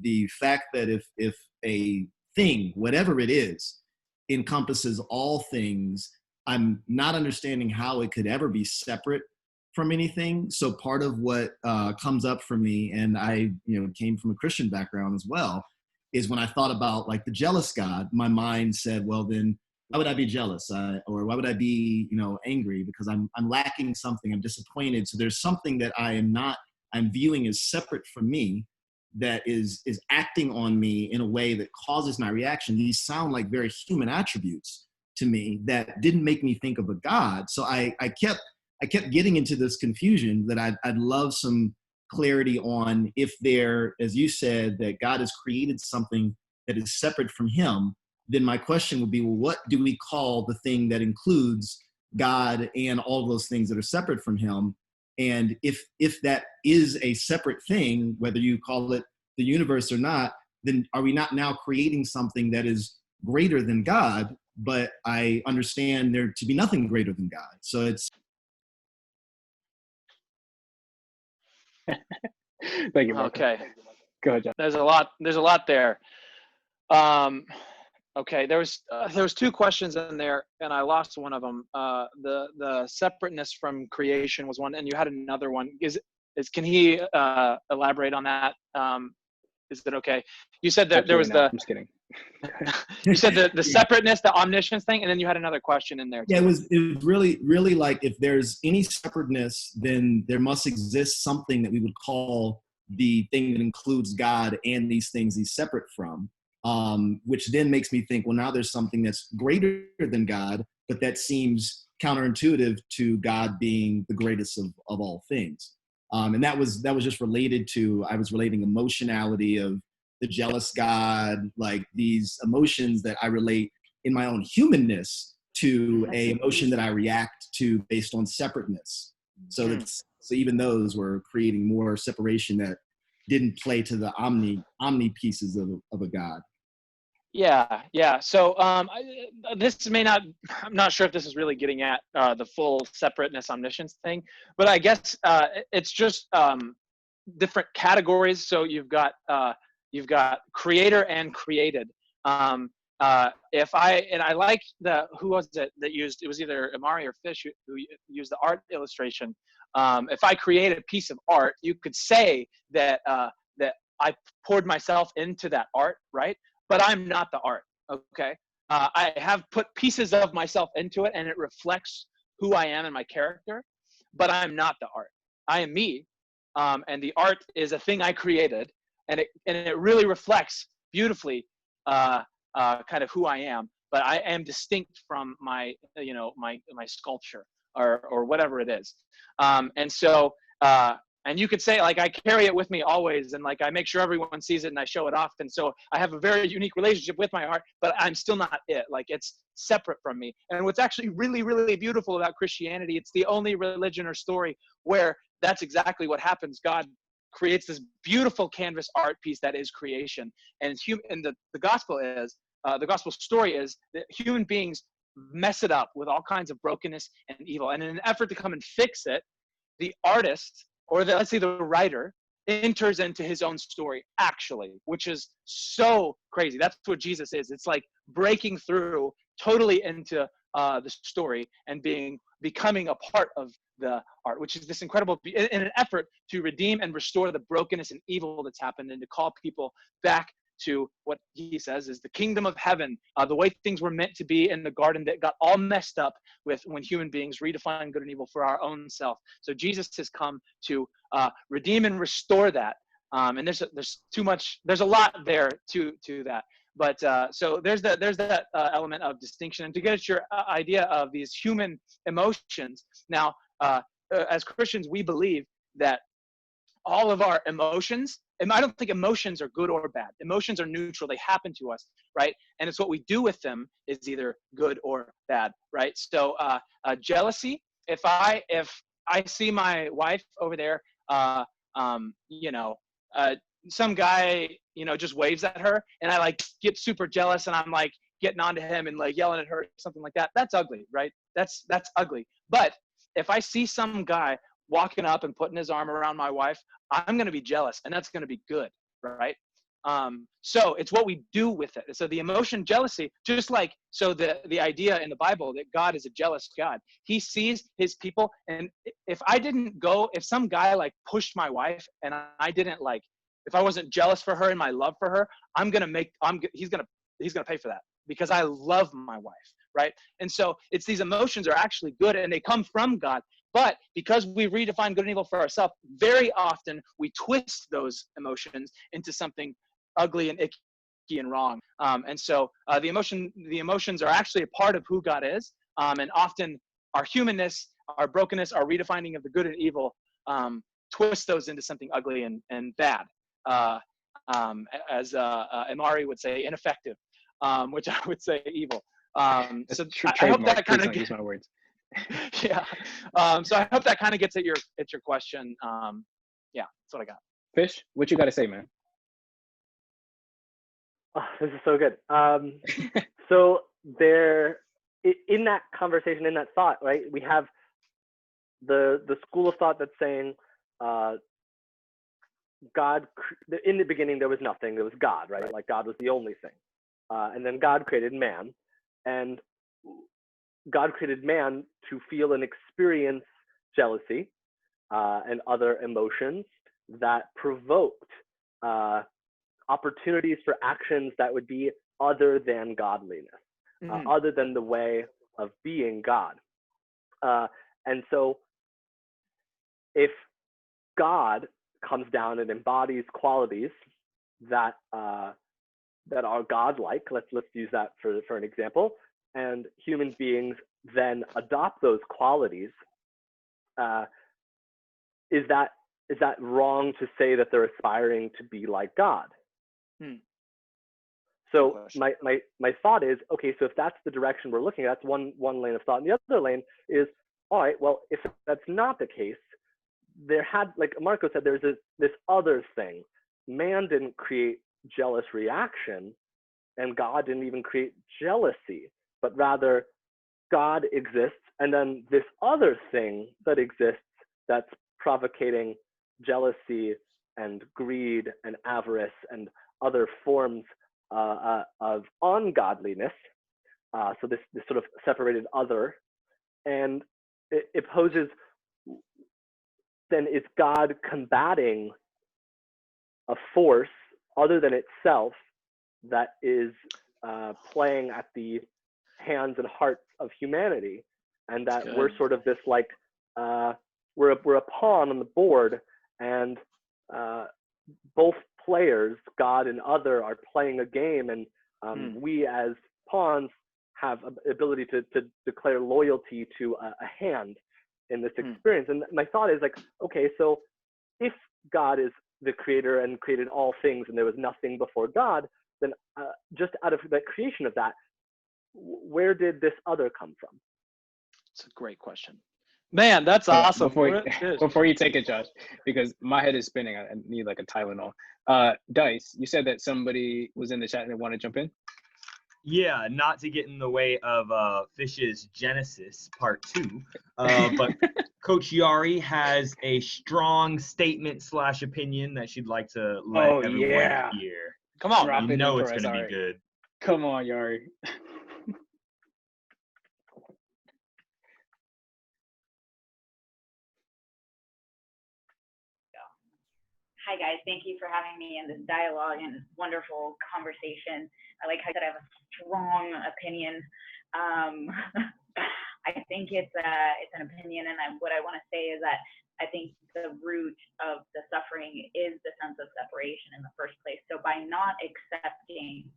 the fact that if a thing, whatever it is, encompasses all things, I'm not understanding how it could ever be separate from anything. So part of what comes up for me, and I came from a Christian background as well, is when I thought about like the jealous God, my mind said, well, then why would I be jealous? Or why would I be angry? Because I'm lacking something, I'm disappointed. So there's something that I'm viewing as separate from me that is acting on me in a way that causes my reaction. These sound like very human attributes to me that didn't make me think of a God. So I kept getting into this confusion that I'd love some clarity on, if there, as you said, that God has created something that is separate from him, then my question would be, well, what do we call the thing that includes God and all those things that are separate from him? And if that is a separate thing, whether you call it the universe or not, then are we not now creating something that is greater than God? But I understand there to be nothing greater than God. So it's Thank you, Marco. Okay. Go ahead, John. There's a lot there. Okay, there was two questions in there, and I lost one of them. The separateness from creation was one, and you had another one. Can he elaborate on that? Is it okay? You said that Absolutely there was not. I'm just kidding. You said the separateness, the omniscience thing, and then you had another question in there too. Yeah, it was really like, if there's any separateness, then there must exist something that we would call the thing that includes God and these things he's separate from, which then makes me think, well, now there's something that's greater than God, but that seems counterintuitive to God being the greatest of all things. And that was just related to, I was relating emotionality of the jealous God, like these emotions that I relate in my own humanness to a emotion that I react to based on separateness. So even those were creating more separation that didn't play to the omni pieces of a God. Yeah. So this may not, I'm not sure if this is really getting at the full separateness, omniscience thing, but I guess it's just different categories. So you've got creator and created. If I like who was it that used, it was either Imari or Fish who used the art illustration. If I create a piece of art, you could say that that I poured myself into that art, right? But I'm not the art, okay? I have put pieces of myself into it, and it reflects who I am and my character, but I'm not the art. I am me, and the art is a thing I created, and it really reflects beautifully kind of who I am, but I am distinct from my sculpture or whatever it is. And so and you could say, like, I carry it with me always, and like I make sure everyone sees it and I show it off. And so I have a very unique relationship with my art, but I'm still not it. Like, it's separate from me. And what's actually really, really beautiful about Christianity, it's the only religion or story where that's exactly what happens. God creates this beautiful canvas art piece that is creation. And the gospel is, the gospel story is that human beings mess it up with all kinds of brokenness and evil. And in an effort to come and fix it, the artist, or let's say the writer, enters into his own story, actually, which is so crazy. That's what Jesus is. It's like breaking through totally into the story and becoming a part of the art, which is this incredible, in an effort to redeem and restore the brokenness and evil that's happened, and to call people back to what he says is the kingdom of heaven, the way things were meant to be in the garden that got all messed up with when human beings redefine good and evil for our own self. So Jesus has come to redeem and restore that. And there's a lot there to that. But so there's that element of distinction. And to get at your idea of these human emotions, now, as Christians, we believe that all of our emotions, and I don't think emotions are good or bad. Emotions are neutral. They happen to us, right? And it's what we do with them is either good or bad, right? So jealousy, if I see my wife over there, some guy, just waves at her, and I like get super jealous, and I'm like getting onto him and like yelling at her, something like that. That's ugly, right? That's ugly. But if I see some guy walking up and putting his arm around my wife, I'm going to be jealous, and that's going to be good, right? So it's what we do with it. So the emotion jealousy, just like, so the idea in the Bible that God is a jealous God, he sees his people. And if some guy like pushed my wife and I didn't like, if I wasn't jealous for her and my love for her, he's going to pay for that because I love my wife, right? And so it's these emotions are actually good and they come from God. But because we redefine good and evil for ourselves, very often we twist those emotions into something ugly and icky and wrong. And so the emotions are actually a part of who God is. And often our humanness, our brokenness, our redefining of the good and evil twist those into something ugly and bad. As Imari would say, ineffective, which I would say evil. So I hope that kind of use my words. Yeah. So I hope that kind of gets at your question. Yeah, that's what I got. Fish, what you got to say, man? Oh, this is so good. So there, in that conversation, in that thought, right, we have the school of thought that's saying God, in the beginning there was nothing, there was God, right? Like God was the only thing. And then God created man, and God created man to feel and experience jealousy and other emotions that provoked opportunities for actions that would be other than godliness, other than the way of being God. And so if God comes down and embodies qualities that that are godlike, let's use that for an example, and human beings then adopt those qualities, is that wrong to say that they're aspiring to be like God? So my thought is, okay, so if that's the direction we're looking at, that's one lane of thought. And the other lane is, all right, well, if that's not the case, there had, like Marco said, there's this other thing. Man didn't create jealous reaction, and God didn't even create jealousy, but rather God exists, and then this other thing that exists that's provocating jealousy and greed and avarice and other forms of ungodliness. So this sort of separated other, and it poses, then is God combating a force other than itself that is playing at the hands and hearts of humanity, and that we're sort of this like we're a pawn on the board, and both players, God and other, are playing a game, and we as pawns have ability to declare loyalty to a hand in this experience. And my thought is like, okay, so if God is the creator and created all things and there was nothing before God, then just out of the creation of that, where did this other come from? It's a great question. Man, that's awesome. Before you take it, Josh, because my head is spinning, I need like a Tylenol. Dice, you said that somebody was in the chat and they want to jump in? Yeah, not to get in the way of Fish's Genesis Part 2, but Coach Yari has a strong statement / opinion that she'd like to let everyone hear. Come on, drop you it know in it's for going us, to be good. Come on, Yari. Hi guys, thank you for having me in this dialogue and this wonderful conversation. I like how I have a strong opinion. I think it's an opinion, and what I want to say is that I think the root of the suffering is the sense of separation in the first place. So by not accepting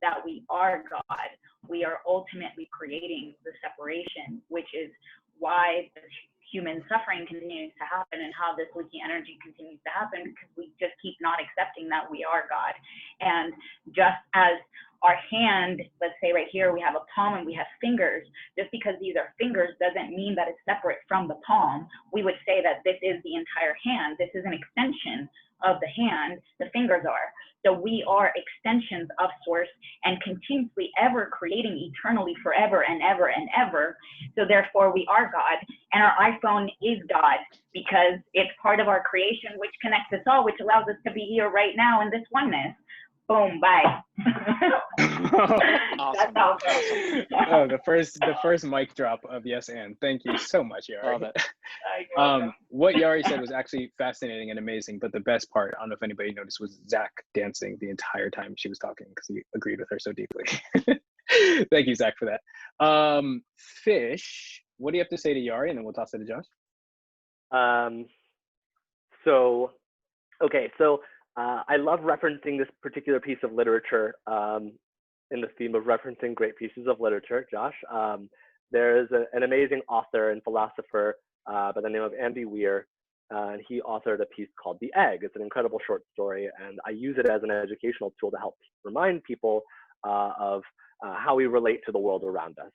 that we are God, we are ultimately creating the separation, which is why the human suffering continues to happen and how this leaky energy continues to happen, because we just keep not accepting that we are God. And just as our hand, let's say right here, we have a palm and we have fingers, just because these are fingers doesn't mean that it's separate from the palm. We would say that this is the entire hand. This is an extension of the hand, the fingers are. So we are extensions of source and continuously ever creating eternally forever and ever and ever. So therefore we are God, and our iPhone is God because it's part of our creation, which connects us all, which allows us to be here right now in this oneness. Boom, bye. Awesome. That's all. Oh, the first mic drop of yes and. Thank you so much, Yari. Love it. What Yari said was actually fascinating and amazing, but the best part, I don't know if anybody noticed, was Zach dancing the entire time she was talking because he agreed with her so deeply. Thank you, Zach, for that. Fish, what do you have to say to Yari, and then we'll toss it to Josh? I love referencing this particular piece of literature in the theme of referencing great pieces of literature, Josh. There is an amazing author and philosopher by the name of Andy Weir, and he authored a piece called The Egg. It's an incredible short story, and I use it as an educational tool to help remind people of how we relate to the world around us.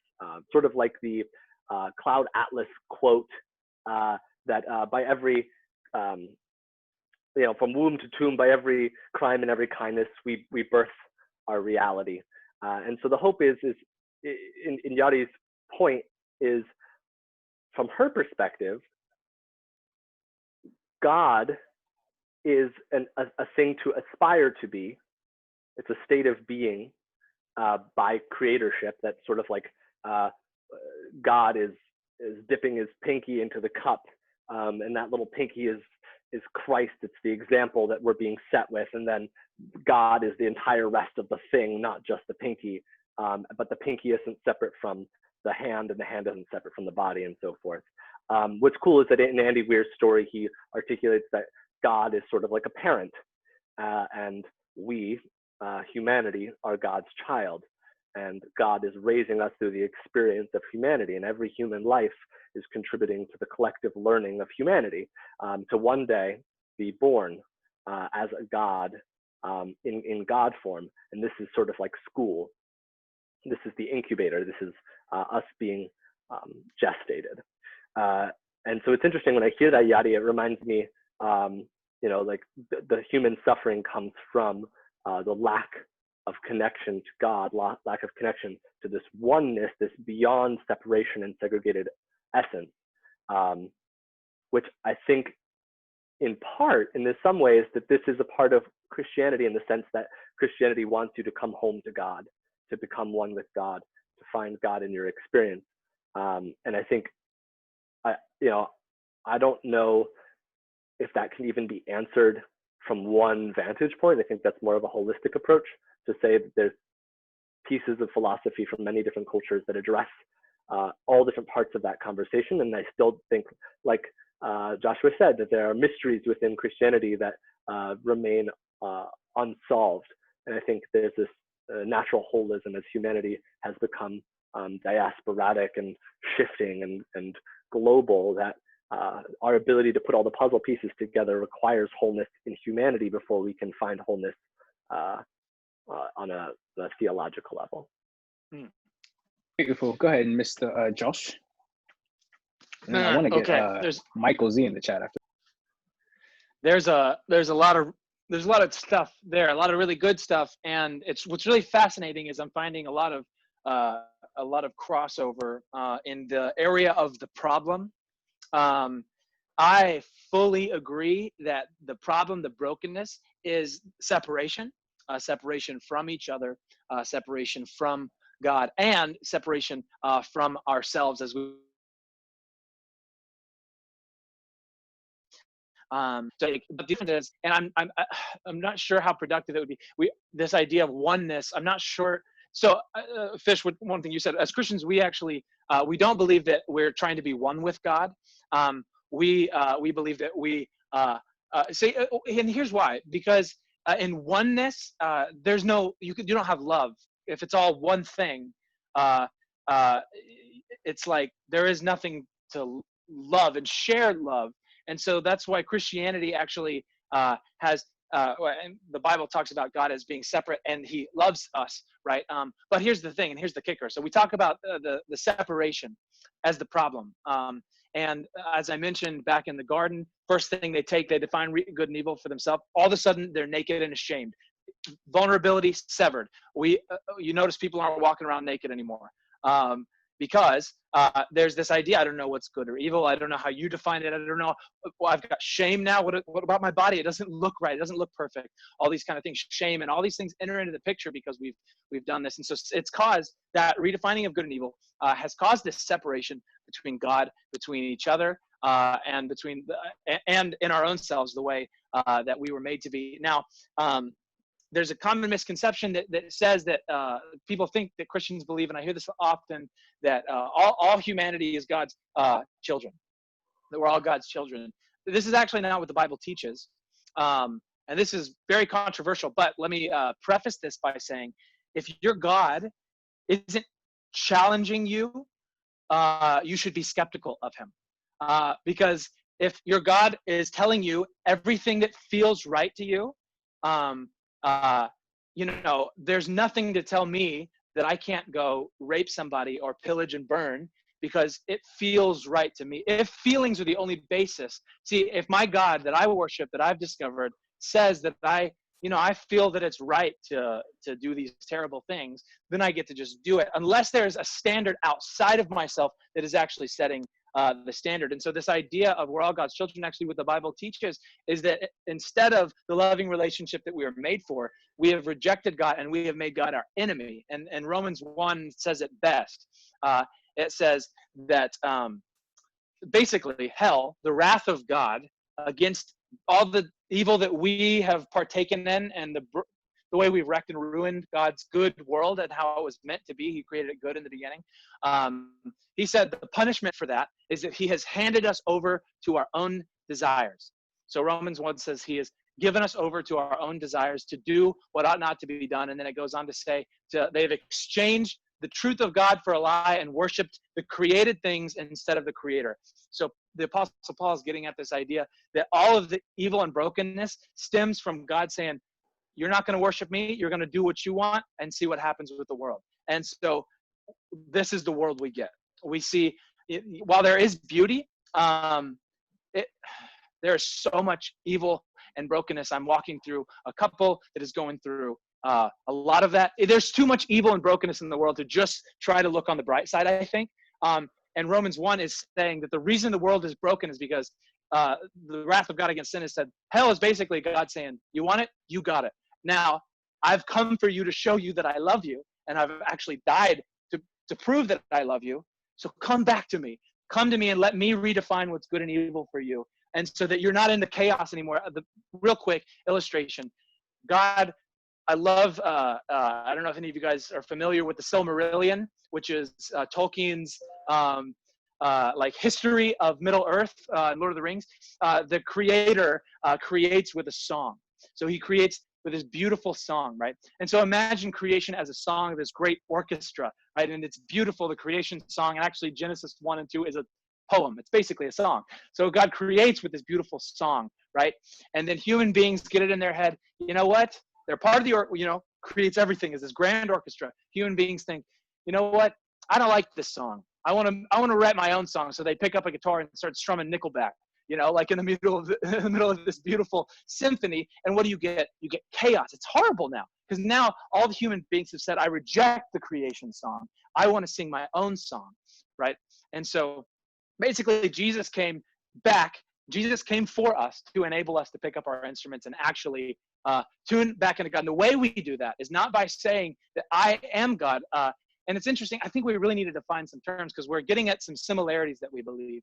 Sort of like the Cloud Atlas quote that by every from womb to tomb, by every crime and every kindness, we birth our reality. And so the hope is in Yari's point is, from her perspective, God is a thing to aspire to be. It's a state of being by creatorship. That's sort of like God is dipping his pinky into the cup, and that little pinky is is Christ. It's the example that we're being set with. And then God is the entire rest of the thing, not just the pinky. But the pinky isn't separate from the hand, and the hand isn't separate from the body, and so forth. What's cool is that in Andy Weir's story, he articulates that God is sort of like a parent, and we, humanity, are God's child. And God is raising us through the experience of humanity, and every human life is contributing to the collective learning of humanity, to one day be born as a God, in God form. And this is sort of like school. This is the incubator. This is us being gestated. And so it's interesting when I hear that, Yadi, it reminds me, like the human suffering comes from the lack of connection to God, lack of connection to this oneness, this beyond separation and segregated essence, which I think in part, and in some ways, that this is a part of Christianity, in the sense that Christianity wants you to come home to God, to become one with God, to find God in your experience. And I think, I don't know if that can even be answered from one vantage point. I think that's more of a holistic approach, to say that there's pieces of philosophy from many different cultures that address all different parts of that conversation. And I still think, like Joshua said, that there are mysteries within Christianity that remain unsolved. And I think there's this natural holism as humanity has become diasporatic and shifting and global, that our ability to put all the puzzle pieces together requires wholeness in humanity before we can find wholeness on a theological level. Beautiful. Go ahead, Mr. Josh. And I want to get Michael Z in the chat after. There's a lot of stuff there, a lot of really good stuff, and what's really fascinating is I'm finding a lot of crossover in the area of the problem. I fully agree that the problem, the brokenness, is separation, separation from each other, separation from God, and separation from ourselves as we. But the difference is, and I'm not sure how productive it would be. This idea of oneness, I'm not sure. So, Fish, one thing you said, as Christians, we actually we don't believe that we're trying to be one with God. We believe that we say, and here's why: because in oneness, there's you don't have love. If it's all one thing, it's like there is nothing to love and share love. And so that's why Christianity actually has, and the Bible talks about God as being separate, and he loves us, right? But here's the thing, and here's the kicker. So we talk about the separation as the problem. And as I mentioned back in the garden, first thing they define good and evil for themselves. All of a sudden, they're naked and ashamed. Vulnerability severed. You notice people aren't walking around naked anymore. Because there's this idea, I don't know what's good or evil. I don't know how you define it. I don't know. Well, I've got shame now. What about my body? It doesn't look right. It doesn't look perfect. All these kind of things, shame and all these things enter into the picture because we've done this. And so it's caused that redefining of good and evil has caused this separation between God, between each other, and and in our own selves, the way that we were made to be. Now, there's a common misconception that says that people think that Christians believe, and I hear this often, that all humanity is God's children, that we're all God's children. This is actually not what the Bible teaches. And this is very controversial, but let me preface this by saying, if your God isn't challenging you, you should be skeptical of him. Because if your God is telling you everything that feels right to you, there's nothing to tell me that I can't go rape somebody or pillage and burn because it feels right to me. If feelings are the only basis, see, if my God that I worship, that I've discovered, says that I feel that it's right to do these terrible things, then I get to just do it, unless there's a standard outside of myself that is actually setting the standard. And so this idea of we're all God's children, actually what the Bible teaches is that instead of the loving relationship that we were made for, we have rejected God and we have made God our enemy. And Romans 1 says it best. It says that basically hell, the wrath of God against all the evil that we have partaken in, and the way we've wrecked and ruined God's good world and how it was meant to be. He created it good in the beginning. He said the punishment for that is that he has handed us over to our own desires. So Romans 1 says he has given us over to our own desires to do what ought not to be done. And then it goes on to say they've exchanged the truth of God for a lie and worshiped the created things instead of the creator. So the Apostle Paul is getting at this idea that all of the evil and brokenness stems from God saying, you're not going to worship me, you're going to do what you want and see what happens with the world. And so this is the world we get. We see, while there is beauty, there's so much evil and brokenness. I'm walking through a couple that is going through a lot of that. There's too much evil and brokenness in the world to just try to look on the bright side, I think. And Romans 1 is saying that the reason the world is broken is because the wrath of God against sin is said. Hell is basically God saying, you want it? You got it. Now, I've come for you to show you that I love you, and I've actually died to prove that I love you. So come back to me. Come to me and let me redefine what's good and evil for you. And so that you're not in the chaos anymore. The real quick illustration. God, I love, I don't know if any of you guys are familiar with the Silmarillion, which is Tolkien's like history of Middle Earth, Lord of the Rings. The creator creates with a song. So he creates with this beautiful song, right? And so imagine creation as a song, this great orchestra, right? And it's beautiful, the creation song. And actually Genesis 1 and 2 is a poem. It's basically a song. So God creates with this beautiful song, right? And then human beings get it in their head, you know what? They're part of the, creates everything as this grand orchestra. Human beings think, you know what? I don't like this song. I want to write my own song. So they pick up a guitar and start strumming Nickelback, like in the middle of this beautiful symphony. And what do you get? You get chaos. It's horrible now, because now all the human beings have said, I reject the creation song. I want to sing my own song, right? And so basically Jesus came back. Jesus came for us to enable us to pick up our instruments and actually tune back into God. And the way we do that is not by saying that I am God. And it's interesting. I think we really need to define some terms, because we're getting at some similarities that we believe.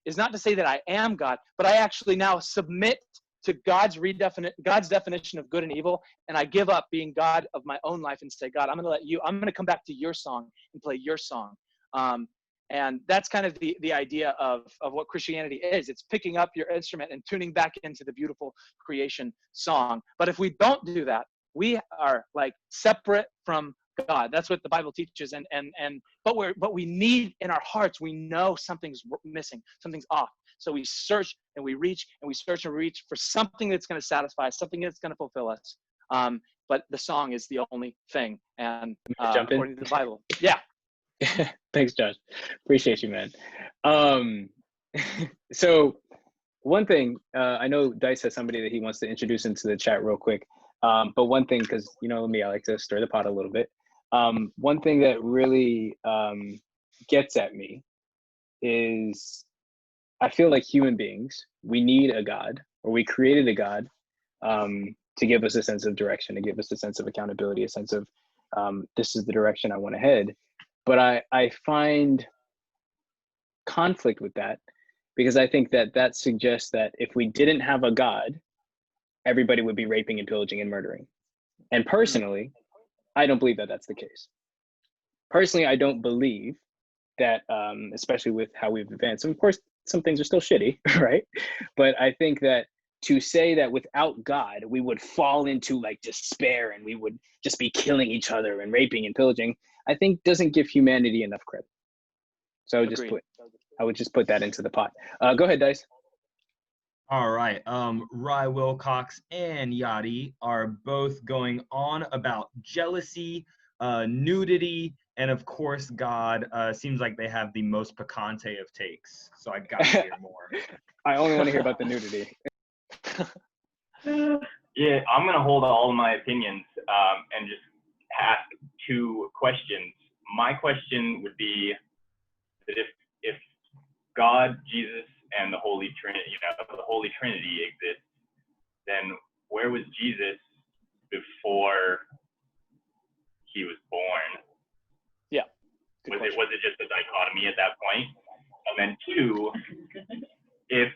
Is not to say that I am God, but I actually now submit to God's definition of good and evil, and I give up being God of my own life and say, God, I'm going to come back to your song and play your song. And that's kind of the idea of what Christianity is. It's picking up your instrument and tuning back into the beautiful creation song. But if we don't do that, we are like separate from God. That's what the Bible teaches. But we need in our hearts, we know something's missing, something's off. So we search and we reach and we search and reach for something that's going to satisfy, something that's going to fulfill us. But the song is the only thing. And according to the Bible. Yeah. Thanks, Josh. Appreciate you, man. So one thing, I know Dice has somebody that he wants to introduce into the chat real quick. But one thing, because you know me, I like to stir the pot a little bit. One thing that really gets at me is I feel like human beings, we need a God, or we created a God to give us a sense of direction, to give us a sense of accountability, a sense of this is the direction I want to head. But I find conflict with that, because I think that suggests that if we didn't have a God, everybody would be raping and pillaging and murdering. And personally, I don't believe that that's the case. Personally, I don't believe that, especially with how we've advanced, and of course, some things are still shitty, right? But I think that to say that without God, we would fall into like despair and we would just be killing each other and raping and pillaging, I think doesn't give humanity enough credit. So I would just put that into the pot. Go ahead, Dice. All right. Rye Wilcox and Yachty are both going on about jealousy, nudity, and of course, God. Seems like they have the most picante of takes. So I got to hear more. I only want to hear about the nudity. Yeah, I'm going to hold all of my opinions and just ask two questions. My question would be that if God, Jesus, and the Holy Trinity, the Holy Trinity exists, then where was Jesus before he was born? Yeah. Was it just a dichotomy at that point? And then two, if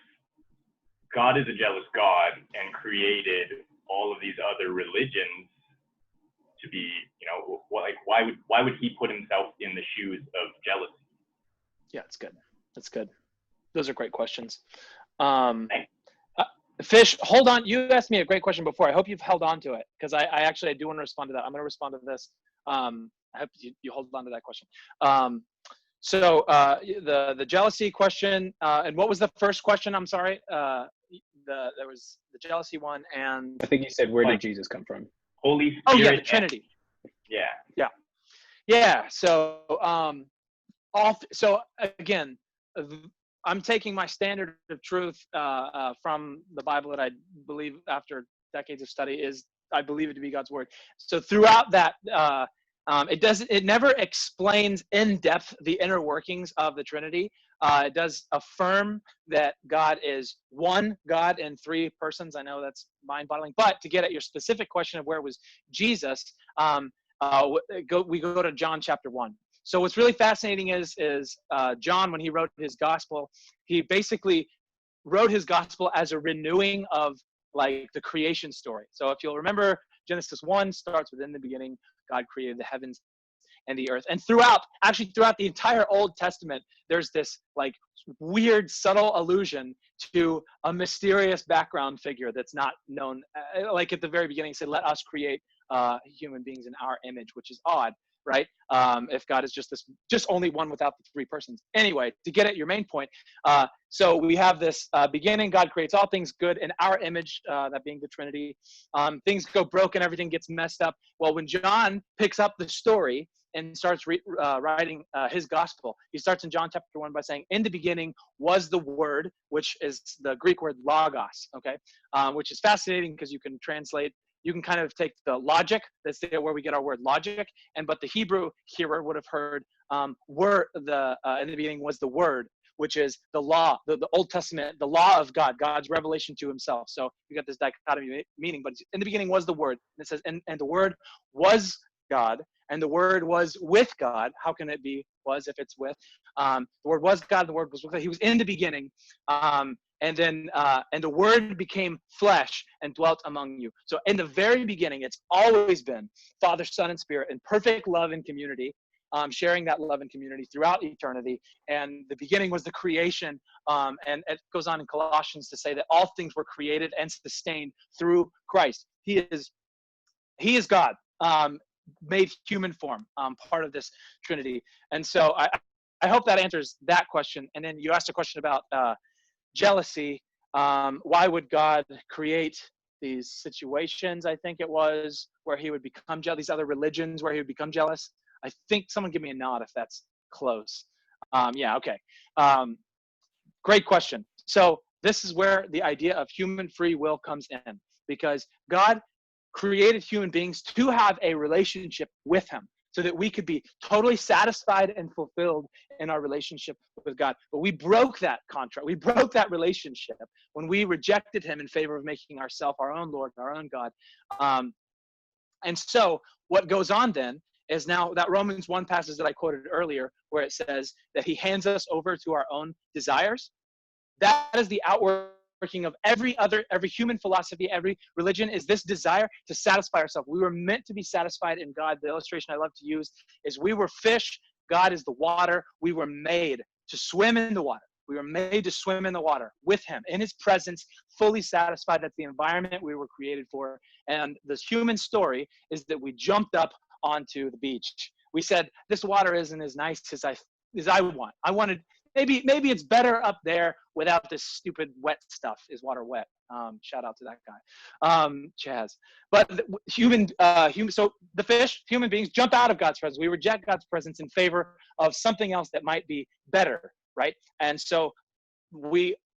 God is a jealous God and created all of these other religions to be, why would he put himself in the shoes of jealousy? Yeah, it's good. That's good. Those are great questions. Fish, hold on. You asked me a great question before. I hope you've held on to it, because I do want to respond to that. I'm going to respond to this. I hope you hold on to that question. So the jealousy question, and what was the first question? I'm sorry. There was the jealousy one, and I think you said, where did Jesus come from? Holy Spirit. Oh yeah, the Trinity. Yeah. So so again, I'm taking my standard of truth from the Bible that I believe, after decades of study, is I believe it to be God's word. So throughout that, it never explains in depth the inner workings of the Trinity. It does affirm that God is one God in three persons. I know that's mind-boggling, but to get at your specific question of where was Jesus, we go to John chapter 1. So what's really fascinating is John, when he wrote his gospel, he basically wrote his gospel as a renewing of like the creation story. So if you'll remember, Genesis 1 starts with, in the beginning, God created the heavens and the earth. And throughout the entire Old Testament, there's this like weird, subtle allusion to a mysterious background figure that's not known. Like at the very beginning, it said, let us create human beings in our image, which is odd, right? If God is just only one without the three persons. Anyway, to get at your main point, so we have this beginning, God creates all things good in our image, that being the Trinity. Things go broken, everything gets messed up. Well, when John picks up the story and starts writing his gospel, he starts in John chapter 1 by saying, in the beginning was the word, which is the Greek word logos, okay? Which is fascinating because you can kind of take the logic, that's where we get our word logic, but the Hebrew hearer would have heard in the beginning was the word, which is the law, the Old Testament, the law of God, God's revelation to himself. So you got this dichotomy meaning, but in the beginning was the word. And it says, and the word was God, and the word was with God. How can it be was if it's with? The word was God, the word was with God. He was in the beginning. And the word became flesh and dwelt among you. So in the very beginning, it's always been Father, Son, and Spirit in perfect love and community, sharing that love and community throughout eternity. And the beginning was the creation. And it goes on in Colossians to say that all things were created and sustained through Christ. He is God, made human form, part of this Trinity. And so I hope that answers that question. And then you asked a question about jealousy. Why would God create these situations, I think it was, where he would become jealous, these other religions where he would become jealous? I think someone give me a nod if that's close. Yeah, okay. Great question. So this is where the idea of human free will comes in, because God created human beings to have a relationship with him, so that we could be totally satisfied and fulfilled in our relationship with God. But we broke that contract. We broke that relationship when we rejected him in favor of making ourselves our own Lord, our own God. And so what goes on then is now that Romans 1 passage that I quoted earlier, where it says that he hands us over to our own desires. That is the outworking of every human philosophy, every religion, is this desire to satisfy ourselves. We were meant to be satisfied in God. The illustration I love to use is we were fish, God is the water. We were made to swim in the water. We were made to swim in the water with him, in his presence, fully satisfied. That's the environment we were created for. And the human story is that we jumped up onto the beach. We said, this water isn't as nice as I want. I wanted, maybe it's better up there without this stupid wet stuff. Is water wet? Shout out to that guy, Chaz. But so the fish, human beings, jump out of God's presence. We reject God's presence in favor of something else that might be better, right? And so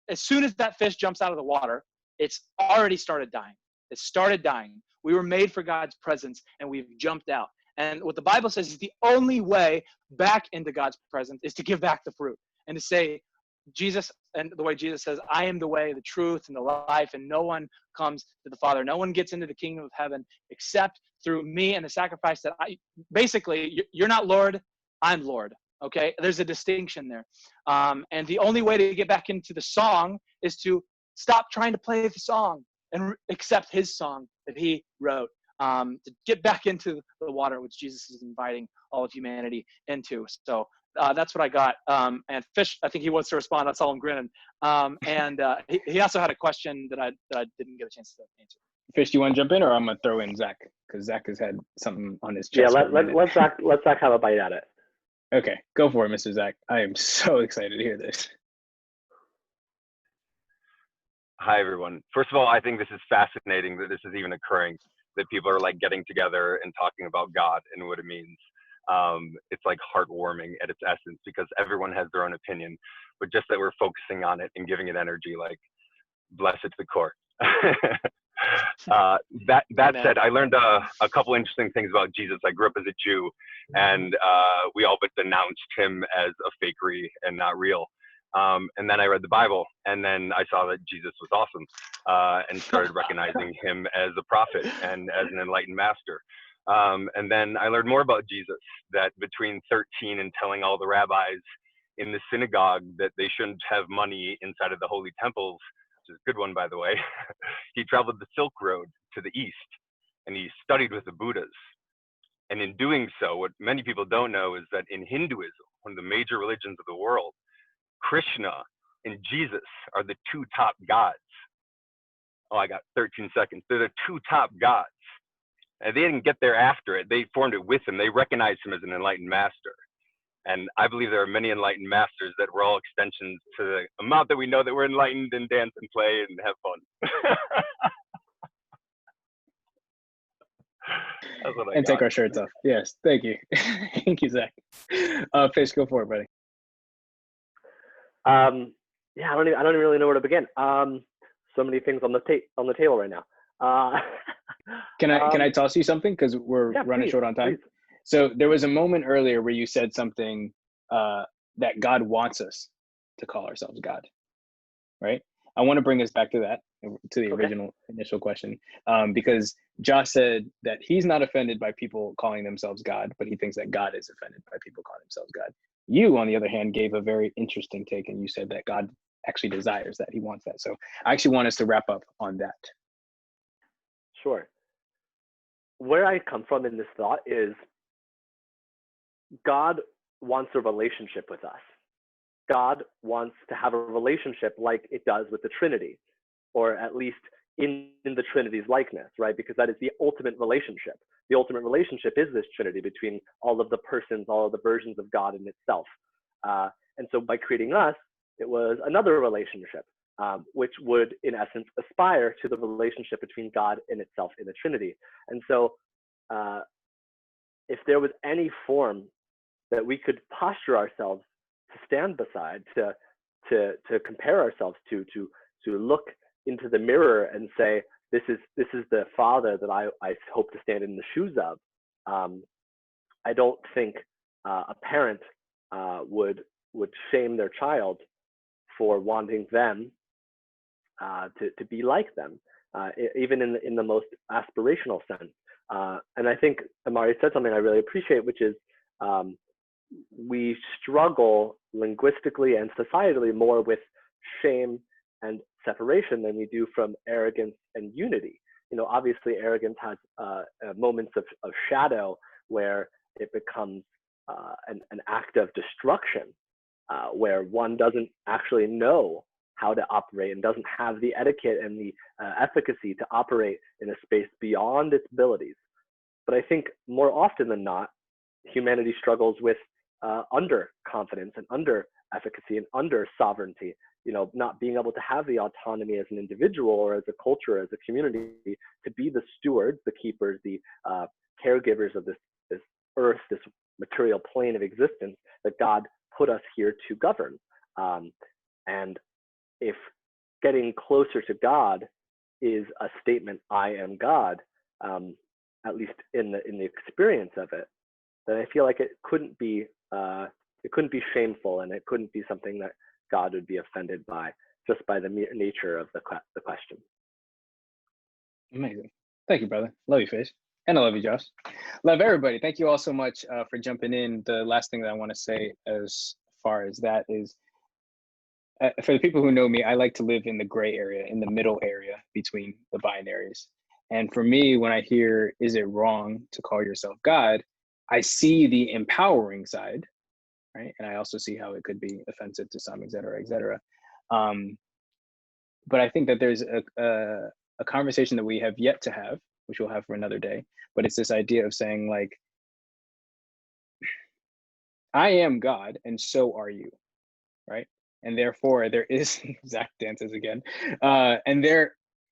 as soon as that fish jumps out of the water, it's already started dying. It started dying. We were made for God's presence, and we've jumped out. And what the Bible says is the only way back into God's presence is to give back the fruit and to say, Jesus, and the way Jesus says, I am the way, the truth, and the life, and no one comes to the Father. No one gets into the kingdom of heaven except through me and the sacrifice that basically, you're not Lord, I'm Lord. Okay, there's a distinction there. And the only way to get back into the song is to stop trying to play the song and accept his song that he wrote, to get back into the water, which Jesus is inviting all of humanity into. So that's what I got. And Fish, I think he wants to respond. I saw him grinning. He also had a question that I didn't get a chance to answer. Fish, do you want to jump in, or I'm gonna throw in Zach, because Zach has had something on his chest. Yeah, let Zach have a bite at it. Okay, go for it, Mr. Zach. I am so excited to hear this. Hi, everyone. First of all, I think this is fascinating that this is even occurring, that people are like getting together and talking about God and what it means. It's like heartwarming at its essence, because everyone has their own opinion, but just that we're focusing on it and giving it energy, like bless it to the core. That said, I learned a couple interesting things about Jesus. I grew up as a Jew, and we all but denounced him as a fakery and not real. And then I read the Bible, and then I saw that Jesus was awesome, and started recognizing him as a prophet and as an enlightened master. And then I learned more about Jesus, that between 13 and telling all the rabbis in the synagogue that they shouldn't have money inside of the holy temples, which is a good one, by the way, he traveled the Silk Road to the east, and he studied with the Buddhas. And in doing so, what many people don't know is that in Hinduism, one of the major religions of the world, Krishna and Jesus are the two top gods. Oh, I got 13 seconds. They're the two top gods. And they didn't get there after it. They formed it with him. They recognized him as an enlightened master. And I believe there are many enlightened masters that were all extensions to the amount that we know that we're enlightened and dance and play and have fun. That's what I and got. take our shirts off. Yes, thank you. Thank you, Zach. Fish, go for it, buddy. Yeah, I don't even really know where to begin. So many things on the table right now. Can I toss you something, because we're running short on time? Please. So there was a moment earlier where you said something that God wants us to call ourselves God, right? I want to bring us back to that, to the original initial question, because Josh said that he's not offended by people calling themselves God, but he thinks that God is offended by people calling themselves God. You, on the other hand, gave a very interesting take, and you said that God actually desires that, he wants that. So I actually want us to wrap up on that. Sure. Where I come from in this thought is God wants a relationship with us. God wants to have a relationship like it does with the Trinity, or at least in the Trinity's likeness, right? Because that is the ultimate relationship. The ultimate relationship is this Trinity between all of the persons, all of the versions of God in itself. And so by creating us, it was another relationship, which would, in essence, aspire to the relationship between God and itself in the Trinity. And so if there was any form that we could posture ourselves to stand beside, to compare ourselves to look into the mirror and say, this is the father that I hope to stand in the shoes of, I don't think a parent would shame their child for wanting them to be like them, even in the most aspirational sense. And I think Imari said something I really appreciate, which is we struggle linguistically and societally more with shame and separation than we do from arrogance and unity. You know, obviously arrogance has moments of shadow where it becomes an act of destruction, where one doesn't actually know how to operate and doesn't have the etiquette and the efficacy to operate in a space beyond its abilities. But I think more often than not, humanity struggles with under confidence and under efficacy and under sovereignty, you know, not being able to have the autonomy as an individual or as a culture, as a community, to be the stewards, the keepers, the caregivers of this earth, this material plane of existence that God put us here to govern. And if getting closer to God is a statement, I am God, at least in the experience of it, then I feel like it couldn't be shameful, and it couldn't be something that God would be offended by, just by the mere nature of the question. Amazing. Thank you, brother. Love you, Fish. And I love you, Josh. Love everybody. Thank you all so much for jumping in. The last thing that I want to say as far as that is, for the people who know me, I like to live in the gray area, in the middle area between the binaries. And for me, when I hear, is it wrong to call yourself God? I see the empowering side, right? And I also see how it could be offensive to some, et cetera, et cetera. But I think that there's a conversation that we have yet to have, which we'll have for another day. But it's this idea of saying, like, I am God, and so are you, right? And therefore, there is, Zach dances again. And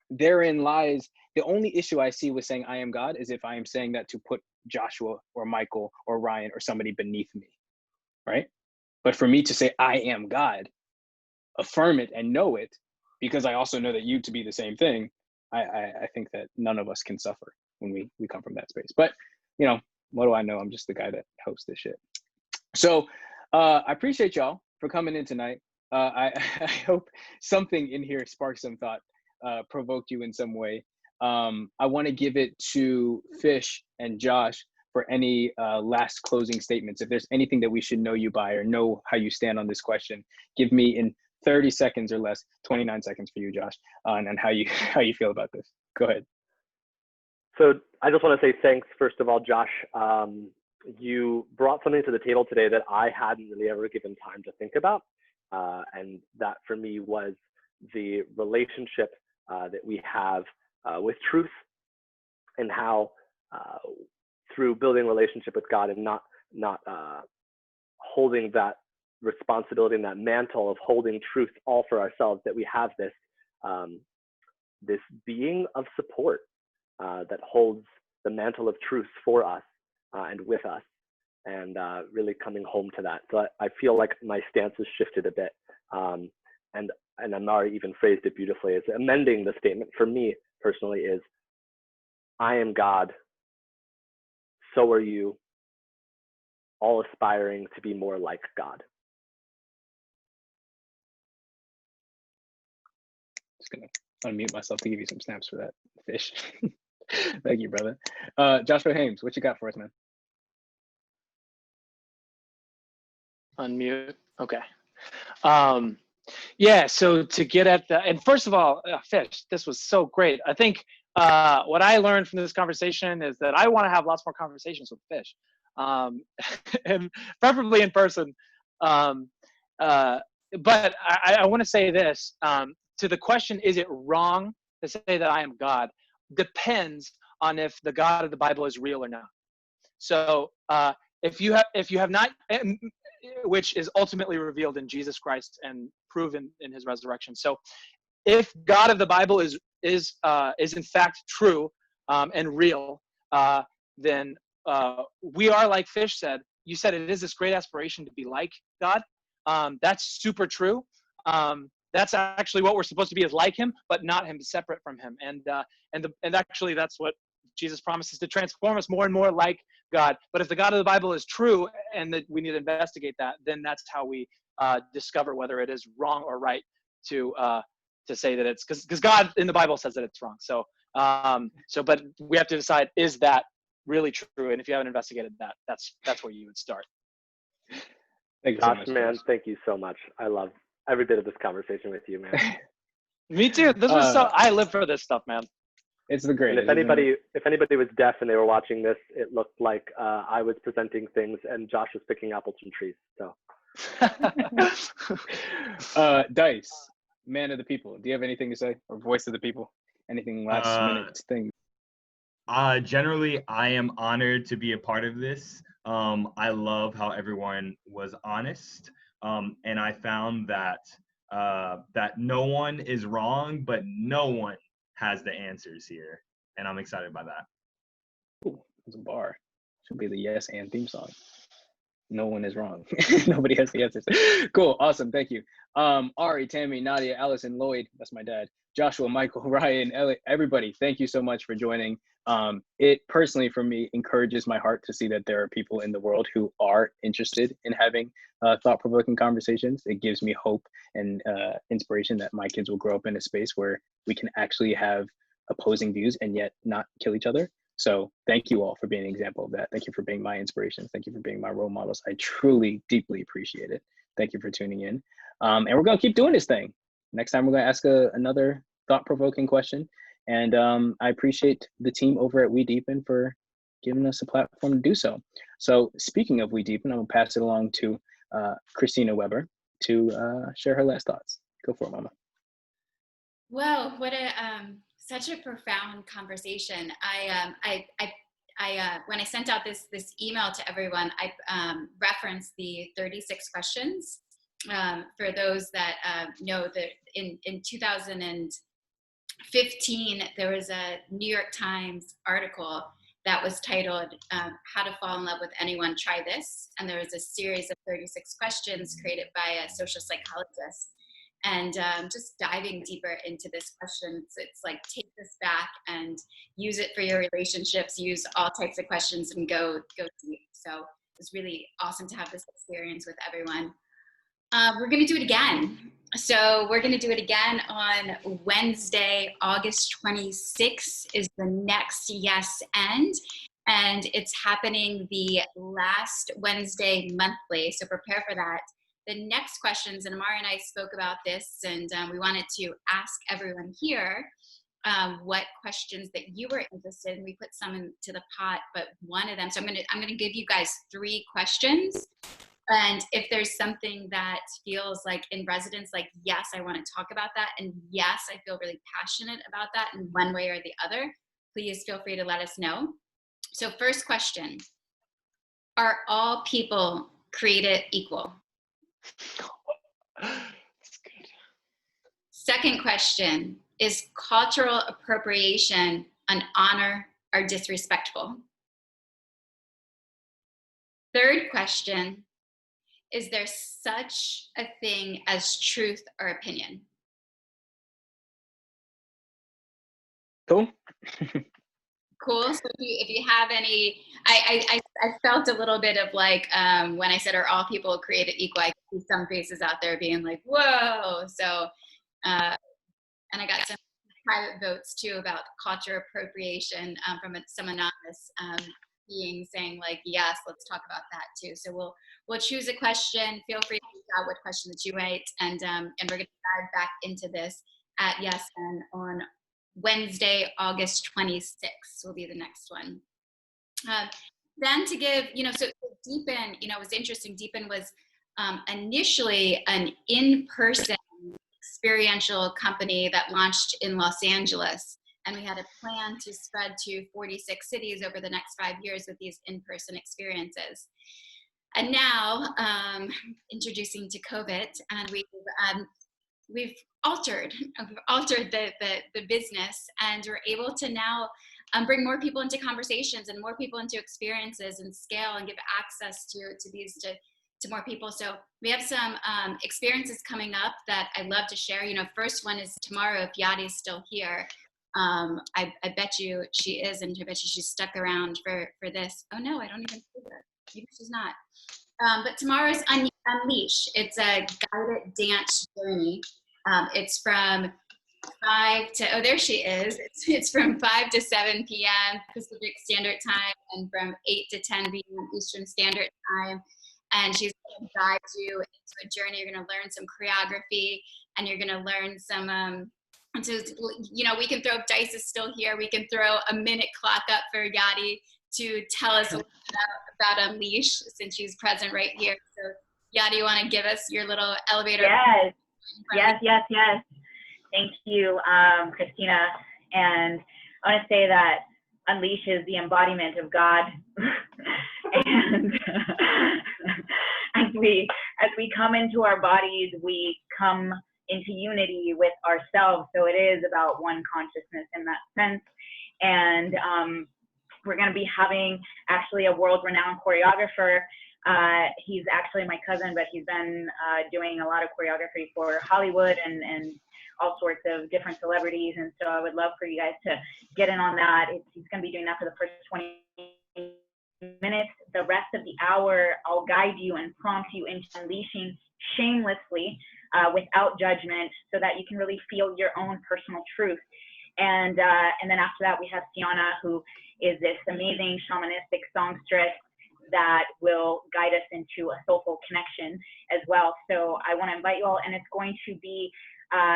therein lies, the only issue I see with saying I am God is if I am saying that to put Joshua or Michael or Ryan or somebody beneath me, right? But for me to say I am God, affirm it and know it, because I also know that you to be the same thing, I think that none of us can suffer when we come from that space. But, you know, what do I know? I'm just the guy that hosts this shit. So I appreciate y'all for coming in tonight. I hope something in here sparked some thought, provoked you in some way. I want to give it to Fish and Josh for any last closing statements. If there's anything that we should know you by or know how you stand on this question, give me in 30 seconds or less, 29 seconds for you, Josh, and how you feel about this. Go ahead. So I just want to say thanks, first of all, Josh. You brought something to the table today that I hadn't really ever given time to think about. And that for me was the relationship that we have with truth, and how through building a relationship with God and not holding that responsibility and that mantle of holding truth all for ourselves, that we have this this being of support that holds the mantle of truth for us and with us, and really coming home to that. So I feel like my stance has shifted a bit, and Imari even phrased it beautifully. It's amending the statement for me personally is, I am God, so are you, all aspiring to be more like God. Just gonna unmute myself to give you some snaps for that, Fish. Thank you, brother. Joshua Haymes, what you got for us, man? Unmute. Okay. Yeah, so to get at the, and first of all, Fish, this was so great. I think what I learned from this conversation is that I want to have lots more conversations with Fish, and preferably in person. But I want to say this, to the question, is it wrong to say that I am God? Depends on if the God of the Bible is real or not. So if you have not, which is ultimately revealed in Jesus Christ and proven in his resurrection. So if God of the Bible is in fact true and real, then we are, like Fish said, you said it is this great aspiration to be like God. That's super true. That's actually what we're supposed to be, is like him, but not him, separate from him. And actually that's what Jesus promises, to transform us more and more like God. But if the God of the Bible is true and that we need to investigate that, then that's how we discover whether it is wrong or right to say that it's, because God in the Bible says that it's wrong. So but we have to decide, is that really true? And if you haven't investigated that, that's where you would start. Thank you Josh, so much, man, thank you so much. I love every bit of this conversation with you, man. Me too. This was I live for this stuff, man. It's the greatest. And if anybody was deaf and they were watching this, it looked like I was presenting things and Josh was picking apples from trees. So, Dice, man of the people. Do you have anything to say, or voice of the people? Anything last minute thing? Generally, I am honored to be a part of this. I love how everyone was honest, and I found that that no one is wrong, but no one has the answers here, and I'm excited by that. Ooh, it's a bar. Should be the Yes and theme song. No one is wrong. Nobody has the answers. Cool, awesome, thank you. Ari, Tammy, Nadia, Allison, Lloyd, that's my dad, Joshua, Michael, Ryan, Elliot, everybody, thank you so much for joining. It personally, for me, encourages my heart to see that there are people in the world who are interested in having thought-provoking conversations. It gives me hope and inspiration that my kids will grow up in a space where we can actually have opposing views and yet not kill each other. So thank you all for being an example of that. Thank you for being my inspiration. Thank you for being my role models. I truly, deeply appreciate it. Thank you for tuning in. And we're going to keep doing this thing. Next time, we're going to ask another thought-provoking question. And I appreciate the team over at WeDeepen for giving us a platform to do so. So speaking of WeDeepen, I'm going to pass it along to Christina Weber to share her last thoughts. Go for it, Mama. Well, what a such a profound conversation. When I sent out this email to everyone, I referenced the 36 questions. For those that know that in 2015, there was a New York Times article that was titled How to Fall in Love with Anyone, Try This. And there was a series of 36 questions created by a social psychologist. And just diving deeper into this question, it's like take this back and use it for your relationships, use all types of questions and go deep. So it's really awesome to have this experience with everyone. We're gonna do it again. So we're gonna do it again on Wednesday, August 26th is the next Yes End. And it's happening the last Wednesday monthly, so prepare for that. The next questions, and Imari and I spoke about this, and we wanted to ask everyone here what questions that you were interested in. We put some into the pot, but one of them, so I'm gonna give you guys 3 questions. And if there's something that feels like in resonance, like, yes, I want to talk about that, and yes, I feel really passionate about that in one way or the other, please feel free to let us know. So first question, are all people created equal? That's good. Second question, is cultural appropriation an honor or disrespectful? Third question, is there such a thing as truth or opinion? Cool. Cool. So if you have any, I felt a little bit of like when I said, are all people created equal? I see some faces out there being like, whoa. So, and I got some private votes too about culture appropriation from some anonymous being saying like, yes, let's talk about that too. So we'll choose a question. Feel free to reach out what question that you write, and we're going to dive back into this at Yes and on Wednesday, August 26th will be the next one. Then to give, so WeDeepen, was interesting. WeDeepen was initially an in-person experiential company that launched in Los Angeles. And we had a plan to spread to 46 cities over the next 5 years with these in-person experiences. And now, introducing to COVID, and we've altered the business, and we're able to now bring more people into conversations and more people into experiences and scale and give access to these to more people. So we have some experiences coming up that I'd love to share. First one is tomorrow, if Yadi's still here. I bet you she is, and I bet you she's stuck around for this. Oh no, I don't even see her. Maybe she's not. But tomorrow's Unleash. It's a guided dance journey. It's from 5 to, oh, there she is. It's from 5 to 7 p.m. Pacific Standard Time, and from 8 to 10 p.m. Eastern Standard Time. And she's going to guide you into a journey. You're going to learn some choreography, and you're going to learn some, we can throw, if Dice is still here, we can throw a minute clock up for Yadi to tell us a little bit about Unleash, since she's present right here. So Yadi, you want to give us your little elevator? Yes. Thank you, Christina. And I want to say that Unleash is the embodiment of God. And as we come into our bodies, we come into unity with ourselves. So it is about one consciousness in that sense. And we're going to be having actually a world-renowned choreographer. He's actually my cousin, but he's been doing a lot of choreography for Hollywood and all sorts of different celebrities. And so I would love for you guys to get in on that. He's going to be doing that for the first 20 minutes. The rest of the hour, I'll guide you and prompt you into unleashing shamelessly without judgment, so that you can really feel your own personal truth. And then after that, we have Tiana, who is this amazing shamanistic songstress that will guide us into a soulful connection as well. So I want to invite you all, and it's going to be,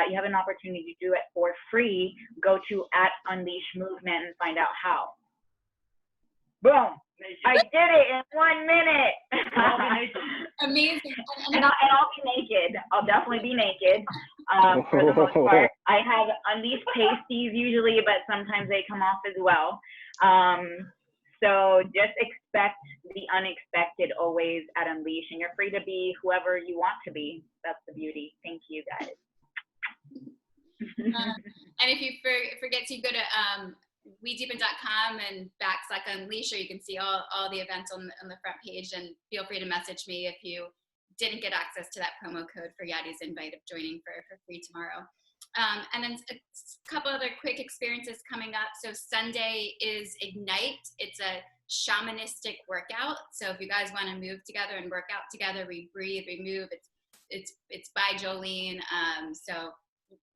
you have an opportunity to do it for free. Go to @UnleashMovement and find out how. Boom. I did it in 1 minute. Amazing. And I'll be naked. I'll definitely be naked for the most part. I have unleashed pasties usually, but sometimes they come off as well. So just expect the unexpected always at Unleash, and you're free to be whoever you want to be. That's the beauty. Thank you, guys. And if you forget to go to WeDeepen.com and /Unleash, or you can see all the events on the front page, and feel free to message me if you didn't get access to that promo code for Yadi's invite of joining for free tomorrow. And then a couple other quick experiences coming up. So Sunday is Ignite. It's a shamanistic workout. So if you guys want to move together and work out together, we breathe, we move. It's by Jolene. So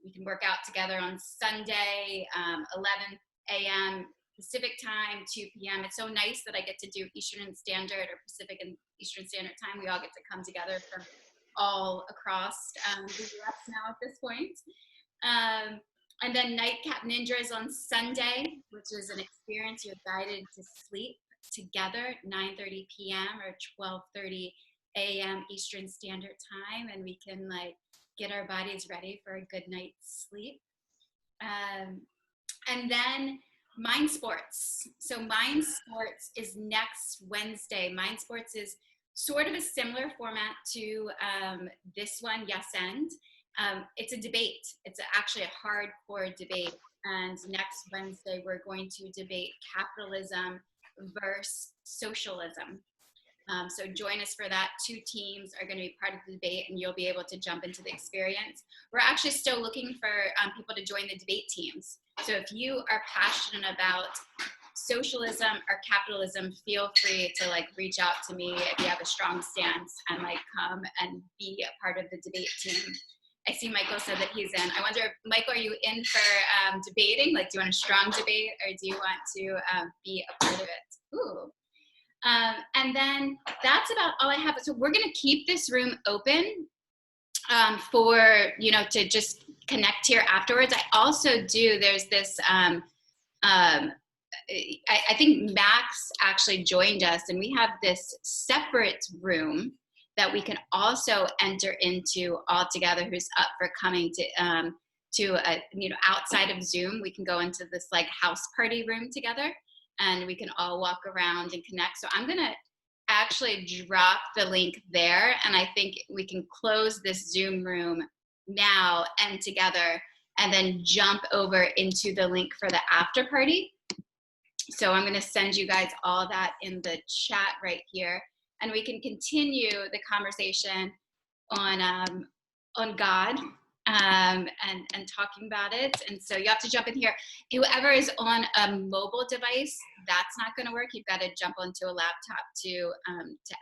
we can work out together on Sunday, 11 a.m. Pacific time, 2 p.m. It's so nice that I get to do Eastern Standard or Pacific and Eastern Standard time. We all get to come together from all across the U.S. now at this point. And then Nightcap Ninjas on Sunday, which is an experience you're guided to sleep together, 9:30 p.m. or 12:30 a.m. Eastern Standard Time, and we can get our bodies ready for a good night's sleep. And then Mind Sports. So Mind Sports is next Wednesday. Mind Sports is sort of a similar format to this one, Yes End. It's a debate. It's actually a hardcore debate. And next Wednesday, we're going to debate capitalism versus socialism. So join us for that. 2 teams are going to be part of the debate, and you'll be able to jump into the experience. We're actually still looking for people to join the debate teams. So if you are passionate about socialism or capitalism, feel free to reach out to me if you have a strong stance and come and be a part of the debate team. I see Michael said that he's in. I wonder, Michael, are you in for debating? Do you want a strong debate, or do you want to be a part of it? Ooh. And then that's about all I have. So we're going to keep this room open for, to just connect here afterwards. I also do, there's this, I think Max actually joined us, and we have this separate room that we can also enter into all together, who's up for coming to outside of Zoom. We can go into this house party room together, and we can all walk around and connect. So I'm gonna actually drop the link there, and I think we can close this Zoom room now and together, and then jump over into the link for the after party. So I'm gonna send you guys all that in the chat right here, and we can continue the conversation on God. And talking about it. And so you have to jump in here. Whoever is on a mobile device, that's not going to work. You've got to jump onto a laptop to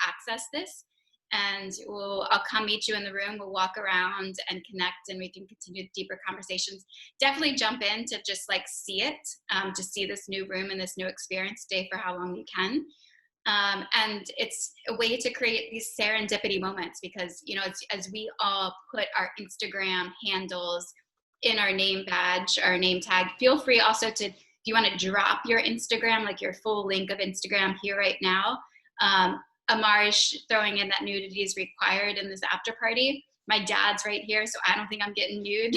access this. And I'll come meet you in the room. We'll walk around and connect, and we can continue deeper conversations. Definitely jump in to just see it, to see this new room and this new experience. Stay for how long you can. And it's a way to create these serendipity moments, because, as we all put our Instagram handles in our name badge, our name tag, feel free also to, if you want to drop your Instagram, your full link of Instagram here right now. Amari's throwing in that nudity is required in this after party. My dad's right here, so I don't think I'm getting nude.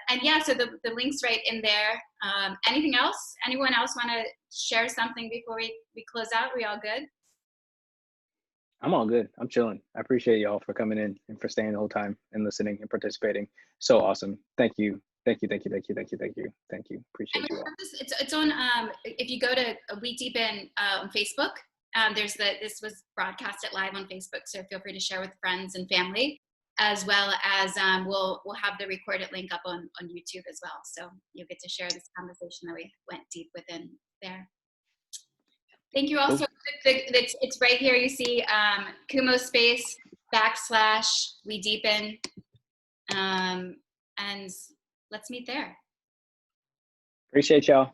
And yeah, so the link's right in there. Anything else? Anyone else want to share something before we close out? We all good? I'm all good. I'm chilling. I appreciate y'all for coming in and for staying the whole time and listening and participating. So awesome. Thank you. Thank you. Appreciate you all. It's on, if you go to WeDeepen on Facebook, this was broadcasted live on Facebook, so feel free to share with friends and family, as well as we'll have the recorded link up on YouTube as well. So you'll get to share this conversation that we went deep within there. Thank you all. So it's right here. You see Kumo space /WeDeepen, and let's meet there. Appreciate y'all.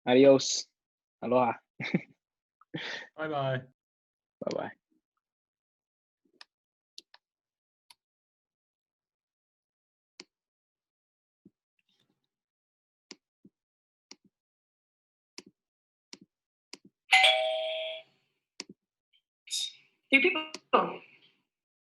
Adios. Aloha. Bye-bye. Bye-bye. Three people.